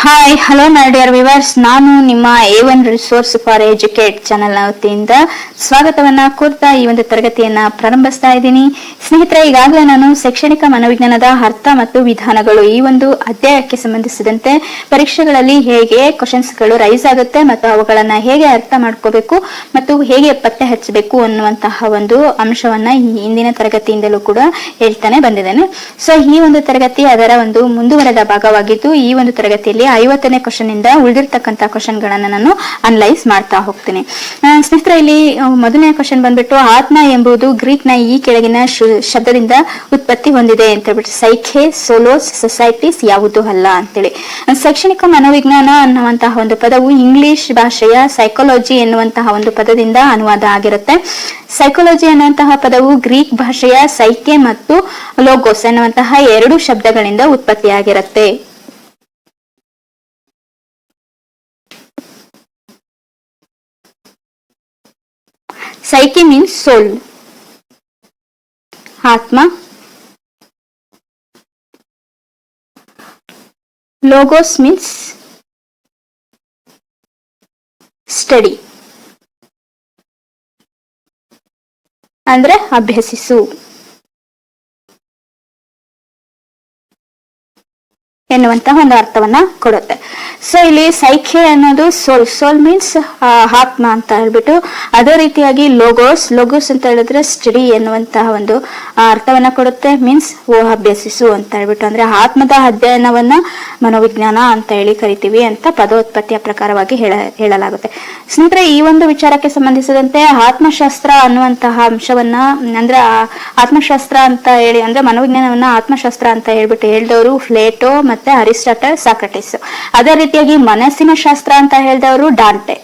Hi hello my dear viewers, ನಾನು ನಿಮ್ಮ A1 resource for educate channel ವತಿಯಿಂದ ಸ್ವಾಗತವನ್ನ ಕೋರ್ತಾ ಈ ಒಂದು ತರಗತಿಯನ್ನ ಪ್ರಾರಂಭಿಸ್ತಾ ಇದ್ದೀನಿ. ಸ್ನೇಹಿತರೆ, ಈಗಾಗಲೇ ನಾನು ಶೈಕ್ಷಣಿಕ ಮನೋವಿಜ್ಞಾನದ ಅರ್ಥ ಮತ್ತು ವಿಧಾನಗಳು ಈ ಒಂದು ಅಧ್ಯಾಯಕ್ಕೆ ಸಂಬಂಧಿಸಿದಂತೆ ಪರೀಕ್ಷೆಗಳಲ್ಲಿ ಹೇಗೆ ಕ್ವಶನ್ಸ್ಗಳು ರೈಸ್ ಆಗುತ್ತೆ ಮತ್ತು ಅವುಗಳನ್ನ ಹೇಗೆ ಅರ್ಥ ಮಾಡ್ಕೋಬೇಕು ಮತ್ತು ಹೇಗೆ ಪತ್ತೆ ಹಚ್ಚಬೇಕು ಅನ್ನುವಂತಹ ಒಂದು ಅಂಶವನ್ನ ಈ ಹಿಂದಿನ ತರಗತಿಯಿಂದಲೂ ಕೂಡ ಹೇಳ್ತಾನೆ ಬಂದಿದ್ದೇನೆ. ಸೊ ಈ ಒಂದು ತರಗತಿ ಅದರ ಒಂದು ಮುಂದುವರೆದ ಭಾಗವಾಗಿದ್ದು, ಈ ಒಂದು ತರಗತಿಯಲ್ಲಿ 50ನೇ ಕ್ವಶನ್ ಇಂದ ಉಳಿದಿರ್ತಕ್ಕಂಥ ಕ್ವಶನ್ ಗಳನ್ನ ನಾನು ಅನಲೈಸ್ ಮಾಡ್ತಾ ಹೋಗ್ತೀನಿ. ಸ್ನೇಹಿತರೆ, ಇಲ್ಲಿ ಮೊದಲನೇ ಕ್ವಶನ್ ಬಂದ್ಬಿಟ್ಟು, ಆತ್ಮ ಎಂಬುದು ಗ್ರೀಕ್ ನ ಈ ಕೆಳಗಿನ ಶಬ್ದದಿಂದ ಉತ್ಪತ್ತಿ ಹೊಂದಿದೆ ಅಂತ ಹೇಳ್ಬಿಟ್ಟು, ಸೈಖೆ, ಸೋಲೋಸ್, ಸೊಸೈಟೀಸ್ ಯಾವುದು ಅಲ್ಲ ಅಂತೇಳಿ. ಶೈಕ್ಷಣಿಕ ಮನೋವಿಜ್ಞಾನ ಅನ್ನುವಂತಹ ಒಂದು ಪದವು ಇಂಗ್ಲಿಷ್ ಭಾಷೆಯ ಸೈಕಾಲಜಿ ಎನ್ನುವಂತಹ ಒಂದು ಪದದಿಂದ ಅನುವಾದ ಆಗಿರುತ್ತೆ. ಸೈಕಾಲಜಿ ಅನ್ನುವಂತಹ ಪದವು ಗ್ರೀಕ್ ಭಾಷೆಯ ಸೈಕೆ ಮತ್ತು ಲೋಗೋಸ್ ಎನ್ನುವಂತಹ ಎರಡು ಶಬ್ದಗಳಿಂದ ಉತ್ಪತ್ತಿಯಾಗಿರುತ್ತೆ. Psyche means soul, Atma. Logos means study, ಅಂದ್ರೆ ಅಭ್ಯಸಿಸು ಎನ್ನುವಂತಹ ಒಂದು ಅರ್ಥವನ್ನ ಕೊಡುತ್ತೆ. ಸೊ ಇಲ್ಲಿ ಸೈಖೆ ಅನ್ನೋದು ಸೋಲ್ ಮೀನ್ಸ್ ಆತ್ಮ ಅಂತ ಹೇಳ್ಬಿಟ್ಟು, ಅದೇ ರೀತಿಯಾಗಿ ಲೋಗೋಸ್ ಅಂತ ಹೇಳಿದ್ರೆ ಸ್ಟಡಿ ಎನ್ನುವಂತಹ ಒಂದು ಅರ್ಥವನ್ನ ಕೊಡುತ್ತೆ. ಮೀನ್ಸ್ ಅಭ್ಯಸಿಸು ಅಂತ ಹೇಳ್ಬಿಟ್ಟು, ಅಂದ್ರೆ ಆತ್ಮದ ಅಧ್ಯಯನವನ್ನ ಮನೋವಿಜ್ಞಾನ ಅಂತ ಹೇಳಿ ಕರಿತೀವಿ ಅಂತ ಪದೋತ್ಪತ್ತಿಯ ಪ್ರಕಾರವಾಗಿ ಹೇಳಲಾಗುತ್ತೆ. ಸ್ನೇಹಿತರೆ, ಈ ಒಂದು ವಿಚಾರಕ್ಕೆ ಸಂಬಂಧಿಸಿದಂತೆ ಆತ್ಮಶಾಸ್ತ್ರ ಅನ್ನುವಂತಹ ಅಂಶವನ್ನ, ಅಂದ್ರೆ ಆತ್ಮಶಾಸ್ತ್ರ ಅಂತ ಹೇಳಿ, ಅಂದ್ರೆ ಮನೋವಿಜ್ಞಾನವನ್ನ ಆತ್ಮಶಾಸ್ತ್ರ ಅಂತ ಹೇಳ್ಬಿಟ್ಟು ಹೇಳಿದವರು ಪ್ಲೇಟೋ ಮತ್ತೆ ಅರಿಸ್ಟಾಟಲ್, ಸಾಕ್ರಟಿಸ್. ಅದೇ ರೀತಿಯಾಗಿ ಮನಸ್ಸಿನ ಶಾಸ್ತ್ರ ಅಂತ ಹೇಳಿದವರು ಡಾಂಟೆ.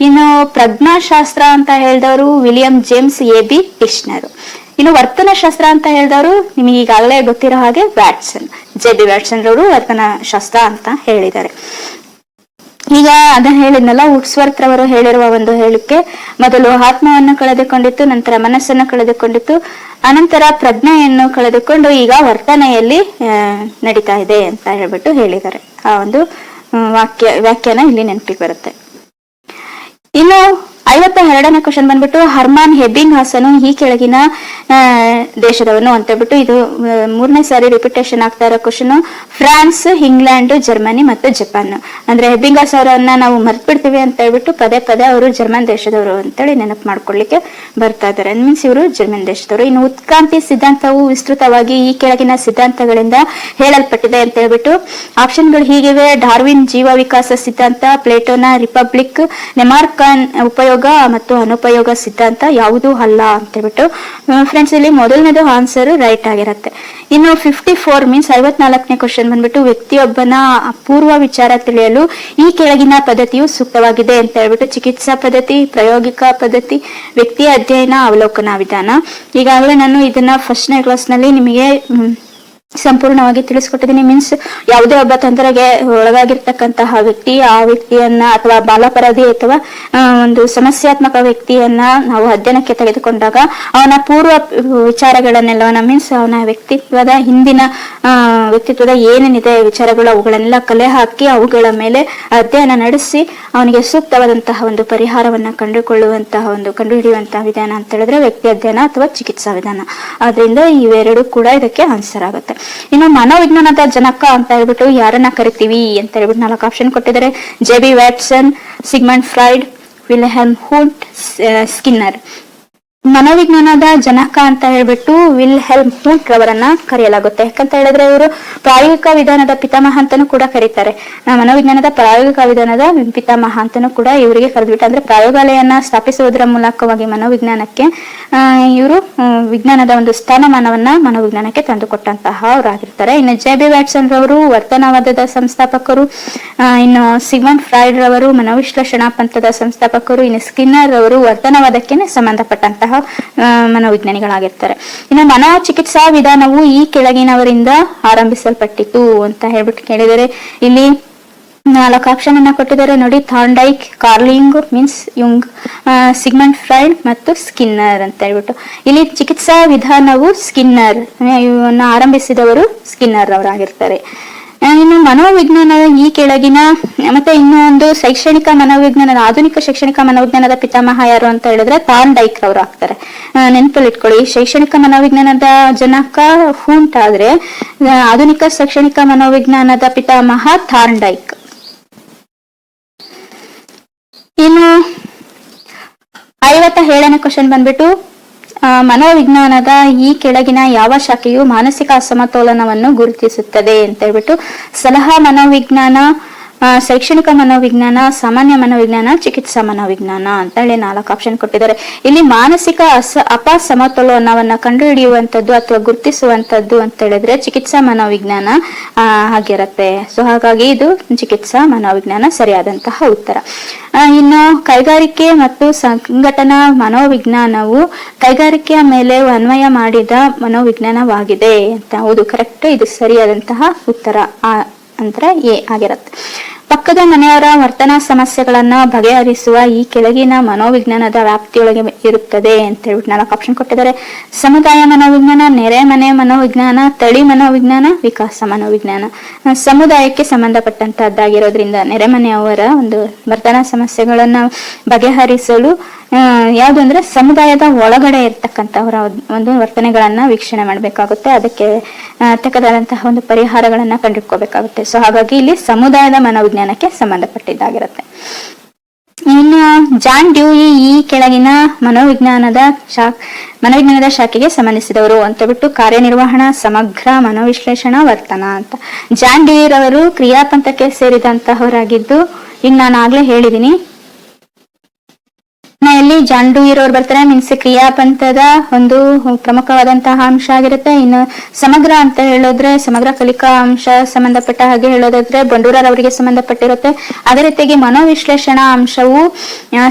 ಇನ್ನು ಪ್ರಜ್ಞಾಶಾಸ್ತ್ರ ಅಂತ ಹೇಳಿದವರು ವಿಲಿಯಂ ಜೇಮ್ಸ್ AB ಟಿಶ್ನರ್. ಇನ್ನು ವರ್ತನ ಶಾಸ್ತ್ರ ಅಂತ ಹೇಳಿದವರು ನಿಮಗೆ ಈಗಾಗಲೇ ಗೊತ್ತಿರೋ ಹಾಗೆ ವ್ಯಾಟ್ಸನ್, JB ವ್ಯಾಟ್ಸನ್ ರವರು ವರ್ತನ ಶಾಸ್ತ್ರ ಅಂತ ಹೇಳಿದ್ದಾರೆ. ಈಗ ಅದನ್ನ ಹೇಳಿದ್ನಲ್ಲ, ವುಡ್ಸ್ವರ್ತ್ ರವರು ಹೇಳಿರುವ ಒಂದು ಹೇಳಿಕೆ, ಮೊದಲು ಆತ್ಮವನ್ನು ಕಳೆದುಕೊಂಡಿತ್ತು, ನಂತರ ಮನಸ್ಸನ್ನು ಕಳೆದುಕೊಂಡಿತ್ತು, ಅನಂತರ ಪ್ರಜ್ಞೆಯನ್ನು ಕಳೆದುಕೊಂಡು ಈಗ ವರ್ತನೆಯಲ್ಲಿ ನಡೀತಾ ಇದೆ ಅಂತ ಹೇಳ್ಬಿಟ್ಟು ಹೇಳಿದ್ದಾರೆ. ಆ ಒಂದು ವ್ಯಾಖ್ಯಾನ ಇಲ್ಲಿ ನೆನಪಿಗೆ ಬರುತ್ತೆ. ಇನ್ನು 52ನೇ ಕ್ವಶನ್ ಬಂದ್ಬಿಟ್ಟು, ಹರ್ಮಾನ್ ಎಬ್ಬಿಂಗ್ಹಾಸನು ಈ ಕೆಳಗಿನ ದೇಶದವನು ಅಂತ ಹೇಳ್ಬಿಟ್ಟು, ಇದು 3ನೇ ಸಾರಿ ರಿಪಿಟೇಷನ್ ಆಗ್ತಾ ಇರೋ ಕ್ವಶನ್. ಫ್ರಾನ್ಸ್, ಇಂಗ್ಲೆಂಡ್, ಜರ್ಮನಿ ಮತ್ತು ಜಪಾನ್. ಅಂದ್ರೆ ಎಬ್ಬಿಂಗ್ಹಾಸ್ ಅವರನ್ನ ನಾವು ಮರ್ತ್ ಬಿಡ್ತೀವಿ ಅಂತ ಹೇಳ್ಬಿಟ್ಟು ಪದೇ ಪದೇ ಅವರು ಜರ್ಮನ್ ದೇಶದವರು ಅಂತೇಳಿ ನೆನಪು ಮಾಡ್ಕೊಳ್ಳಿಕ್ಕೆ ಬರ್ತಾ ಇದ್ದಾರೆ. ಮೀನ್ಸ್ ಇವರು ಜರ್ಮನ್ ದೇಶದವರು. ಇನ್ನು ಉತ್ಕ್ರಾಂತಿ ಸಿದ್ಧಾಂತವು ವಿಸ್ತೃತವಾಗಿ ಈ ಕೆಳಗಿನ ಸಿದ್ಧಾಂತಗಳಿಂದ ಹೇಳಲ್ಪಟ್ಟಿದೆ ಅಂತ ಹೇಳ್ಬಿಟ್ಟು ಆಪ್ಷನ್ಗಳು ಹೀಗಿವೆ: ಡಾರ್ವಿನ್ ಜೀವ ವಿಕಾಸ ಸಿದ್ಧಾಂತ, ಪ್ಲೇಟೋನ ರಿಪಬ್ಲಿಕ್, ಲೆಮಾರ್ಕನ್ ಉಪಯೋಗ ಮತ್ತು ಅನುಪಯೋಗ ಸಿದ್ಧಾಂತ ಯಾವುದೂ ಅಲ್ಲ ಅಂತ ಹೇಳ್ಬಿಟ್ಟು ಫ್ರೆಂಡ್ಸ್, ಇಲ್ಲಿ ಮೊದಲನೇದು ಆನ್ಸರ್ ರೈಟ್ ಆಗಿರುತ್ತೆ. ಇನ್ನು 54 ಮೀನ್ಸ್ 54ನೇ ಕ್ವಶನ್ ಬಂದ್ಬಿಟ್ಟು, ವ್ಯಕ್ತಿಯೊಬ್ಬನ ಪೂರ್ವ ವಿಚಾರ ತಿಳಿಯಲು ಈ ಕೆಳಗಿನ ಪದ್ಧತಿಯು ಸೂಕ್ತವಾಗಿದೆ ಅಂತ ಹೇಳ್ಬಿಟ್ಟು, ಚಿಕಿತ್ಸಾ ಪದ್ಧತಿ, ಪ್ರಾಯೋಗಿಕ ಪದ್ಧತಿ, ವ್ಯಕ್ತಿಯ ಅಧ್ಯಯನ, ಅವಲೋಕನ ವಿಧಾನ. ಈಗಾಗಲೇ ನಾನು ಇದನ್ನ ಫಸ್ಟ್ನೇ ಕ್ಲಾಸ್ ನಲ್ಲಿ ನಿಮಗೆ ಸಂಪೂರ್ಣವಾಗಿ ತಿಳಿಸ್ಕೊಟ್ಟಿದ್ದೀನಿ. ಮೀನ್ಸ್ ಯಾವುದೇ ಒಬ್ಬ ತೊಂದರೆಗೆ ಒಳಗಾಗಿರ್ತಕ್ಕಂತಹ ವ್ಯಕ್ತಿ, ಆ ವ್ಯಕ್ತಿಯನ್ನ ಅಥವಾ ಬಾಲಾಪರಾಧಿ ಅಥವಾ ಒಂದು ಸಮಸ್ಯಾತ್ಮಕ ವ್ಯಕ್ತಿಯನ್ನ ನಾವು ಅಧ್ಯಯನಕ್ಕೆ ತೆಗೆದುಕೊಂಡಾಗ ಅವನ ಪೂರ್ವ ವಿಚಾರಗಳನ್ನೆಲ್ಲವನ್ನ, ಮೀನ್ಸ್ ಅವನ ವ್ಯಕ್ತಿತ್ವದ ಹಿಂದಿನ ವ್ಯಕ್ತಿತ್ವದ ಏನೇನಿದೆ ವಿಚಾರಗಳು, ಅವುಗಳನ್ನೆಲ್ಲ ಕಲೆ ಹಾಕಿ ಅವುಗಳ ಮೇಲೆ ಅಧ್ಯಯನ ನಡೆಸಿ ಅವನಿಗೆ ಸೂಕ್ತವಾದಂತಹ ಒಂದು ಪರಿಹಾರವನ್ನ ಕಂಡುಹಿಡಿಯುವಂತಹ ವಿಧಾನ ಅಂತ ಹೇಳಿದ್ರೆ ವ್ಯಕ್ತಿ ಅಧ್ಯಯನ ಅಥವಾ ಚಿಕಿತ್ಸಾ ವಿಧಾನ. ಆದ್ರಿಂದ ಇವೆರಡು ಕೂಡ ಇದಕ್ಕೆ ಆನ್ಸರ್ ಆಗುತ್ತೆ. ಇನ್ನು ಮನೋವಿಜ್ಞಾನದ ಜನಕ ಅಂತ ಹೇಳ್ಬಿಟ್ಟು ಯಾರನ್ನ ಕರಿತೀವಿ ಅಂತ ಹೇಳ್ಬಿಟ್ಟು 4 ಆಪ್ಷನ್ ಕೊಟ್ಟಿದ್ದಾರೆ: JB Watson, Sigmund Freud, Wilhelm Wundt, Skinner. ಮನೋವಿಜ್ಞಾನದ ಜನಕ ಅಂತ ಹೇಳ್ಬಿಟ್ಟು ವಿಲ್ಹೆಲ್ಮ್ ಹುಂಟ್ ರವರನ್ನ ಕರೆಯಲಾಗುತ್ತೆ. ಯಾಕಂತ ಹೇಳಿದ್ರೆ ಇವರು ಪ್ರಾಯೋಗಿಕ ವಿಧಾನದ ಪಿತಾಮಹ ಅಂತಾನೂ ಕೂಡ ಕರೀತಾರೆ. ಮನೋವಿಜ್ಞಾನದ ಪ್ರಾಯೋಗಿಕ ವಿಧಾನದ ಪಿತಾಮಹ ಅಂತಾನೂ ಕೂಡ ಇವರಿಗೆ ಕರೆದ್ಬಿಟ್ಟು, ಅಂದ್ರೆ ಪ್ರಯೋಗಾಲಯನ್ನ ಸ್ಥಾಪಿಸುವುದರ ಮೂಲಕವಾಗಿ ಮನೋವಿಜ್ಞಾನಕ್ಕೆ ಇವರು ವಿಜ್ಞಾನದ ಒಂದು ಸ್ಥಾನಮಾನವನ್ನ ಮನೋವಿಜ್ಞಾನಕ್ಕೆ ತಂದುಕೊಟ್ಟಂತಹ ಅವರಾಗಿರ್ತಾರೆ. ಇನ್ನು JB ವ್ಯಾಟ್ಸನ್ ರವರು ವರ್ತನವಾದದ ಸಂಸ್ಥಾಪಕರು, ಇನ್ನು ಸಿಗ್ಮಂಡ್ ಫ್ರಾಯ್ಡ್ ರವರು ಮನೋವಿಶ್ಲೇಷಣಾ ಪಂಥದ ಸಂಸ್ಥಾಪಕರು, ಇನ್ನು ಸ್ಕಿನ್ನರ್ ರವರು ವರ್ತನವಾದಕ್ಕೆ ಸಂಬಂಧಪಟ್ಟಂತಹ ಮನೋವಿಜ್ಞಾನಿಗಳಾಗಿರ್ತಾರೆ. ಇನ್ನು ಮನೋಚಿಕಿತ್ಸಾ ವಿಧಾನವು ಈ ಕೆಳಗಿನವರಿಂದ ಆರಂಭಿಸಲ್ಪಟ್ಟಿತು ಅಂತ ಹೇಳ್ಬಿಟ್ಟು ಕೇಳಿದರೆ ಇಲ್ಲಿ 4 ಆಪ್ಷನ್ ಅನ್ನ ಕೊಟ್ಟಿದ್ದಾರೆ ನೋಡಿ: Thorndike, Carling means Jung, Sigmund Freud ಮತ್ತು ಸ್ಕಿನ್ನರ್ ಅಂತ ಹೇಳ್ಬಿಟ್ಟು. ಇಲ್ಲಿ ಚಿಕಿತ್ಸಾ ವಿಧಾನವು ಸ್ಕಿನ್ನರ್, ಇವನ್ನ ಆರಂಭಿಸಿದವರು ಸ್ಕಿನ್ನರ್ ಅವರಾಗಿರ್ತಾರೆ. ಇನ್ನು ಮನೋವಿಜ್ಞಾನದ ಈ ಕೆಳಗಿನ ಮತ್ತೆ ಇನ್ನು ಒಂದು ಶೈಕ್ಷಣಿಕ ಮನೋವಿಜ್ಞಾನದ ಆಧುನಿಕ ಶೈಕ್ಷಣಿಕ ಮನೋವಿಜ್ಞಾನದ ಪಿತಾಮಹ ಯಾರು ಅಂತ ಹೇಳಿದ್ರೆ ಥಾರ್ನ್ಡೈಕ್ ಅವರು ಆಗ್ತಾರೆ. ನೆನಪಲ್ಲಿ ಇಟ್ಕೊಳ್ಳಿ, ಶೈಕ್ಷಣಿಕ ಮನೋವಿಜ್ಞಾನದ ಜನಕ ಹೂಂಟ್ ಆದ್ರೆ ಆಧುನಿಕ ಶೈಕ್ಷಣಿಕ ಮನೋವಿಜ್ಞಾನದ ಪಿತಾಮಹ ಥಾರ್ನ್ಡೈಕ್. ಇನ್ನು 57ನೇ ಕ್ವಶನ್ ಬಂದ್ಬಿಟ್ಟು ಮನೋವಿಜ್ಞಾನದ ಈ ಕೆಳಗಿನ ಯಾವ ಶಾಖೆಯು ಮಾನಸಿಕ ಅಸಮತೋಲನವನ್ನು ಗುರುತಿಸುತ್ತದೆ ಅಂತ ಹೇಳ್ಬಿಟ್ಟು ಸಲಹಾ ಮನೋವಿಜ್ಞಾನ, ಶೈಕ್ಷಣಿಕ ಮನೋವಿಜ್ಞಾನ, ಸಾಮಾನ್ಯ ಮನೋವಿಜ್ಞಾನ, ಚಿಕಿತ್ಸಾ ಮನೋವಿಜ್ಞಾನ ಅಂತ ಹೇಳಿ 4 ಆಪ್ಷನ್ ಕೊಟ್ಟಿದ್ದಾರೆ. ಇಲ್ಲಿ ಮಾನಸಿಕ ಅಪಸಮತೋಲನವನ್ನ ಕಂಡುಹಿಡಿಯುವಂಥದ್ದು ಅಥವಾ ಗುರುತಿಸುವಂಥದ್ದು ಅಂತ ಹೇಳಿದ್ರೆ ಚಿಕಿತ್ಸಾ ಮನೋವಿಜ್ಞಾನ ಆಗಿರುತ್ತೆ. ಸೊ ಹಾಗಾಗಿ ಇದು ಚಿಕಿತ್ಸಾ ಮನೋವಿಜ್ಞಾನ ಸರಿಯಾದಂತಹ ಉತ್ತರ. ಇನ್ನು ಕೈಗಾರಿಕೆ ಮತ್ತು ಸಂಘಟನಾ ಮನೋವಿಜ್ಞಾನವು ಕೈಗಾರಿಕೆಯ ಮೇಲೆ ಅನ್ವಯ ಮಾಡಿದ ಮನೋವಿಜ್ಞಾನವಾಗಿದೆ ಅಂತ. ಹೌದು, ಕರೆಕ್ಟ್, ಇದು ಸರಿಯಾದಂತಹ ಉತ್ತರ ಅಂದ್ರೆ ಎ ಆಗಿರುತ್ತೆ. ಪಕ್ಕದ ಮನೆಯವರ ವರ್ತನಾ ಸಮಸ್ಯೆಗಳನ್ನ ಬಗೆಹರಿಸುವ ಈ ಕೆಳಗಿನ ಮನೋವಿಜ್ಞಾನದ ವ್ಯಾಪ್ತಿಯೊಳಗೆ ಇರುತ್ತದೆ ಅಂತ ಹೇಳ್ಬಿಟ್ಟು 4 ಆಪ್ಷನ್ ಕೊಟ್ಟಿದ್ದಾರೆ. ಸಮುದಾಯ ಮನೋವಿಜ್ಞಾನ, ನೆರೆ ಮನೆ ಮನೋವಿಜ್ಞಾನ, ತಳಿ ಮನೋವಿಜ್ಞಾನ, ವಿಕಾಸ ಮನೋವಿಜ್ಞಾನ. ಸಮುದಾಯಕ್ಕೆ ಸಂಬಂಧಪಟ್ಟಂತಹದ್ದಾಗಿರೋದ್ರಿಂದ ನೆರೆಮನೆಯವರ ಒಂದು ವರ್ತನಾ ಸಮಸ್ಯೆಗಳನ್ನ ಬಗೆಹರಿಸಲು ಯಾವುದು ಅಂದ್ರೆ ಸಮುದಾಯದ ಒಳಗಡೆ ಇರ್ತಕ್ಕಂಥವರ ಒಂದು ವರ್ತನೆಗಳನ್ನ ವೀಕ್ಷಣೆ ಮಾಡಬೇಕಾಗುತ್ತೆ. ಅದಕ್ಕೆ ತಕ್ಕದಾದಂತಹ ಒಂದು ಪರಿಹಾರಗಳನ್ನ ಕಂಡುಹಿಡ್ಕೋಬೇಕಾಗುತ್ತೆ. ಸೊ ಹಾಗಾಗಿ ಇಲ್ಲಿ ಸಮುದಾಯದ ಮನೋವಿಜ್ಞಾನಕ್ಕೆ ಸಂಬಂಧಪಟ್ಟಿದ್ದಾಗಿರುತ್ತೆ. ಇನ್ನು ಜಾನ್ ಡ್ಯೂಯಿ ಈ ಕೆಳಗಿನ ಮನೋವಿಜ್ಞಾನದ ಶಾಖೆಗೆ ಸಂಬಂಧಿಸಿದವರು ಅಂತ ಬಿಟ್ಟು ಕಾರ್ಯನಿರ್ವಹಣಾ, ಸಮಗ್ರ ಮನೋವಿಶ್ಲೇಷಣಾ, ವರ್ತನ ಅಂತ. ಜಾನ್ ಡ್ಯೂಯಿ ರವರು ಕ್ರಿಯಾಪಂಥಕ್ಕೆ ಸೇರಿದಂತಹವರಾಗಿದ್ದು, ಈಗ ನಾನು ಆಗ್ಲೇ ಹೇಳಿದೀನಿ ಇಲ್ಲಿ ಜಾನ್ ಡ್ಯೂಯಿ ರವರು ಬರ್ತಾರೆ. ಮೀನ್ಸ್ ಕ್ರಿಯಾಪಂಥದ ಒಂದು ಪ್ರಮುಖವಾದಂತಹ ಅಂಶ ಆಗಿರುತ್ತೆ. ಇನ್ನು ಸಮಗ್ರ ಅಂತ ಹೇಳಿದ್ರೆ ಸಮಗ್ರ ಕಲಿಕಾ ಅಂಶ ಸಂಬಂಧಪಟ್ಟ ಹಾಗೆ ಹೇಳೋದಾದ್ರೆ ಬಂಡೂರವರಿಗೆ ಸಂಬಂಧಪಟ್ಟಿರುತ್ತೆ. ಅದೇ ರೀತಿಯಾಗಿ ಮನೋವಿಶ್ಲೇಷಣಾ ಅಂಶವು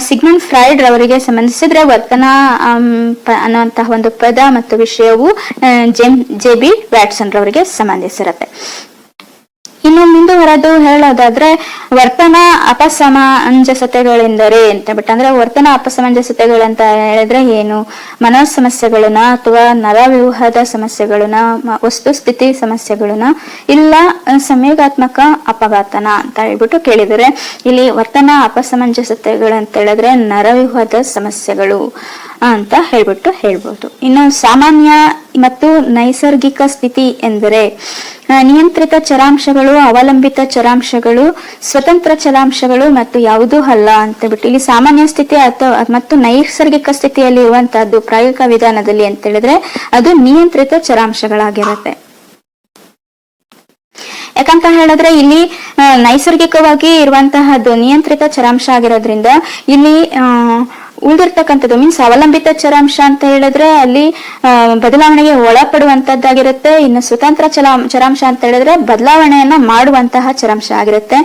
ಸಿಗ್ಮಂಡ್ ಫ್ರಾಯ್ಡ್ ರವರಿಗೆ ಸಂಬಂಧಿಸಿದ್ರೆ ವರ್ತನ ಅನ್ನುವಂತಹ ಒಂದು ಪದ ಮತ್ತು ವಿಷಯವು JB ವ್ಯಾಟ್ಸನ್ ರವರಿಗೆ ಸಂಬಂಧಿಸಿರುತ್ತೆ. ಇನ್ನು ಮುಂದುವರೆದು ಹೇಳೋದಾದ್ರೆ ವರ್ತನ ಅಪಸಮಂಜಸತೆಗಳೆಂದರೆ ಅಂತ ಬಿಟ್ಟು ಅಂದ್ರೆ ವರ್ತನ ಅಪಸಮಂಜಸತೆಗಳಂತ ಹೇಳಿದ್ರೆ ಏನು? ಮನೋ ಸಮಸ್ಯೆಗಳನ್ನ ಅಥವಾ ನರವ್ಯೂಹದ ಸಮಸ್ಯೆಗಳನ್ನ, ವಸ್ತುಸ್ಥಿತಿ ಸಮಸ್ಯೆಗಳನ್ನ, ಇಲ್ಲ ಸಂಯೋಗಾತ್ಮಕ ಅಪಘಾತನ ಅಂತ ಹೇಳ್ಬಿಟ್ಟು ಕೇಳಿದರೆ ಇಲ್ಲಿ ವರ್ತನ ಅಪಸಮಂಜಸತೆಗಳಂತ ಹೇಳಿದ್ರೆ ನರವ್ಯೂಹದ ಸಮಸ್ಯೆಗಳು ಅಂತ ಹೇಳ್ಬೋದು. ಇನ್ನು ಸಾಮಾನ್ಯ ಮತ್ತು ನೈಸರ್ಗಿಕ ಸ್ಥಿತಿ ಎಂದರೆ ನಿಯಂತ್ರಿತ ಚರಾಂಶಗಳು, ಅವಲಂಬಿತ ಚರಾಂಶಗಳು, ಸ್ವತಂತ್ರ ಚರಾಂಶಗಳು ಮತ್ತು ಯಾವುದೂ ಅಲ್ಲ ಅಂತ ಬಿಟ್ಟು ಇಲ್ಲಿ ಸಾಮಾನ್ಯ ಸ್ಥಿತಿ ಅಥವಾ ಮತ್ತು ನೈಸರ್ಗಿಕ ಸ್ಥಿತಿಯಲ್ಲಿ ಇರುವಂತಹದ್ದು ಪ್ರಾಯೋಗಿಕ ವಿಧಾನದಲ್ಲಿ ಅಂತ ಹೇಳಿದ್ರೆ ಅದು ನಿಯಂತ್ರಿತ ಚರಾಂಶಗಳಾಗಿರುತ್ತೆ. ಯಾಕಂತ ಹೇಳಿದ್ರೆ ಇಲ್ಲಿ ನೈಸರ್ಗಿಕವಾಗಿ ಇರುವಂತಹದ್ದು ನಿಯಂತ್ರಿತ ಚರಾಂಶ ಆಗಿರೋದ್ರಿಂದ ಇಲ್ಲಿ ಉಳಿದಿರ್ತಕ್ಕಂಥದ್ದು ಮೀನ್ಸ್ ಅವಲಂಬಿತ ಚರಾಂಶ ಅಂತ ಹೇಳಿದ್ರೆ ಅಲ್ಲಿ ಬದಲಾವಣೆಗೆ ಒಳಪಡುವಂತದ್ದಾಗಿರುತ್ತೆ. ಇನ್ನು ಸ್ವತಂತ್ರ ಚರಾಂಶ ಅಂತ ಹೇಳಿದ್ರೆ ಬದಲಾವಣೆಯನ್ನ ಮಾಡುವಂತಹ ಚರಾಂಶ ಆಗಿರುತ್ತೆ.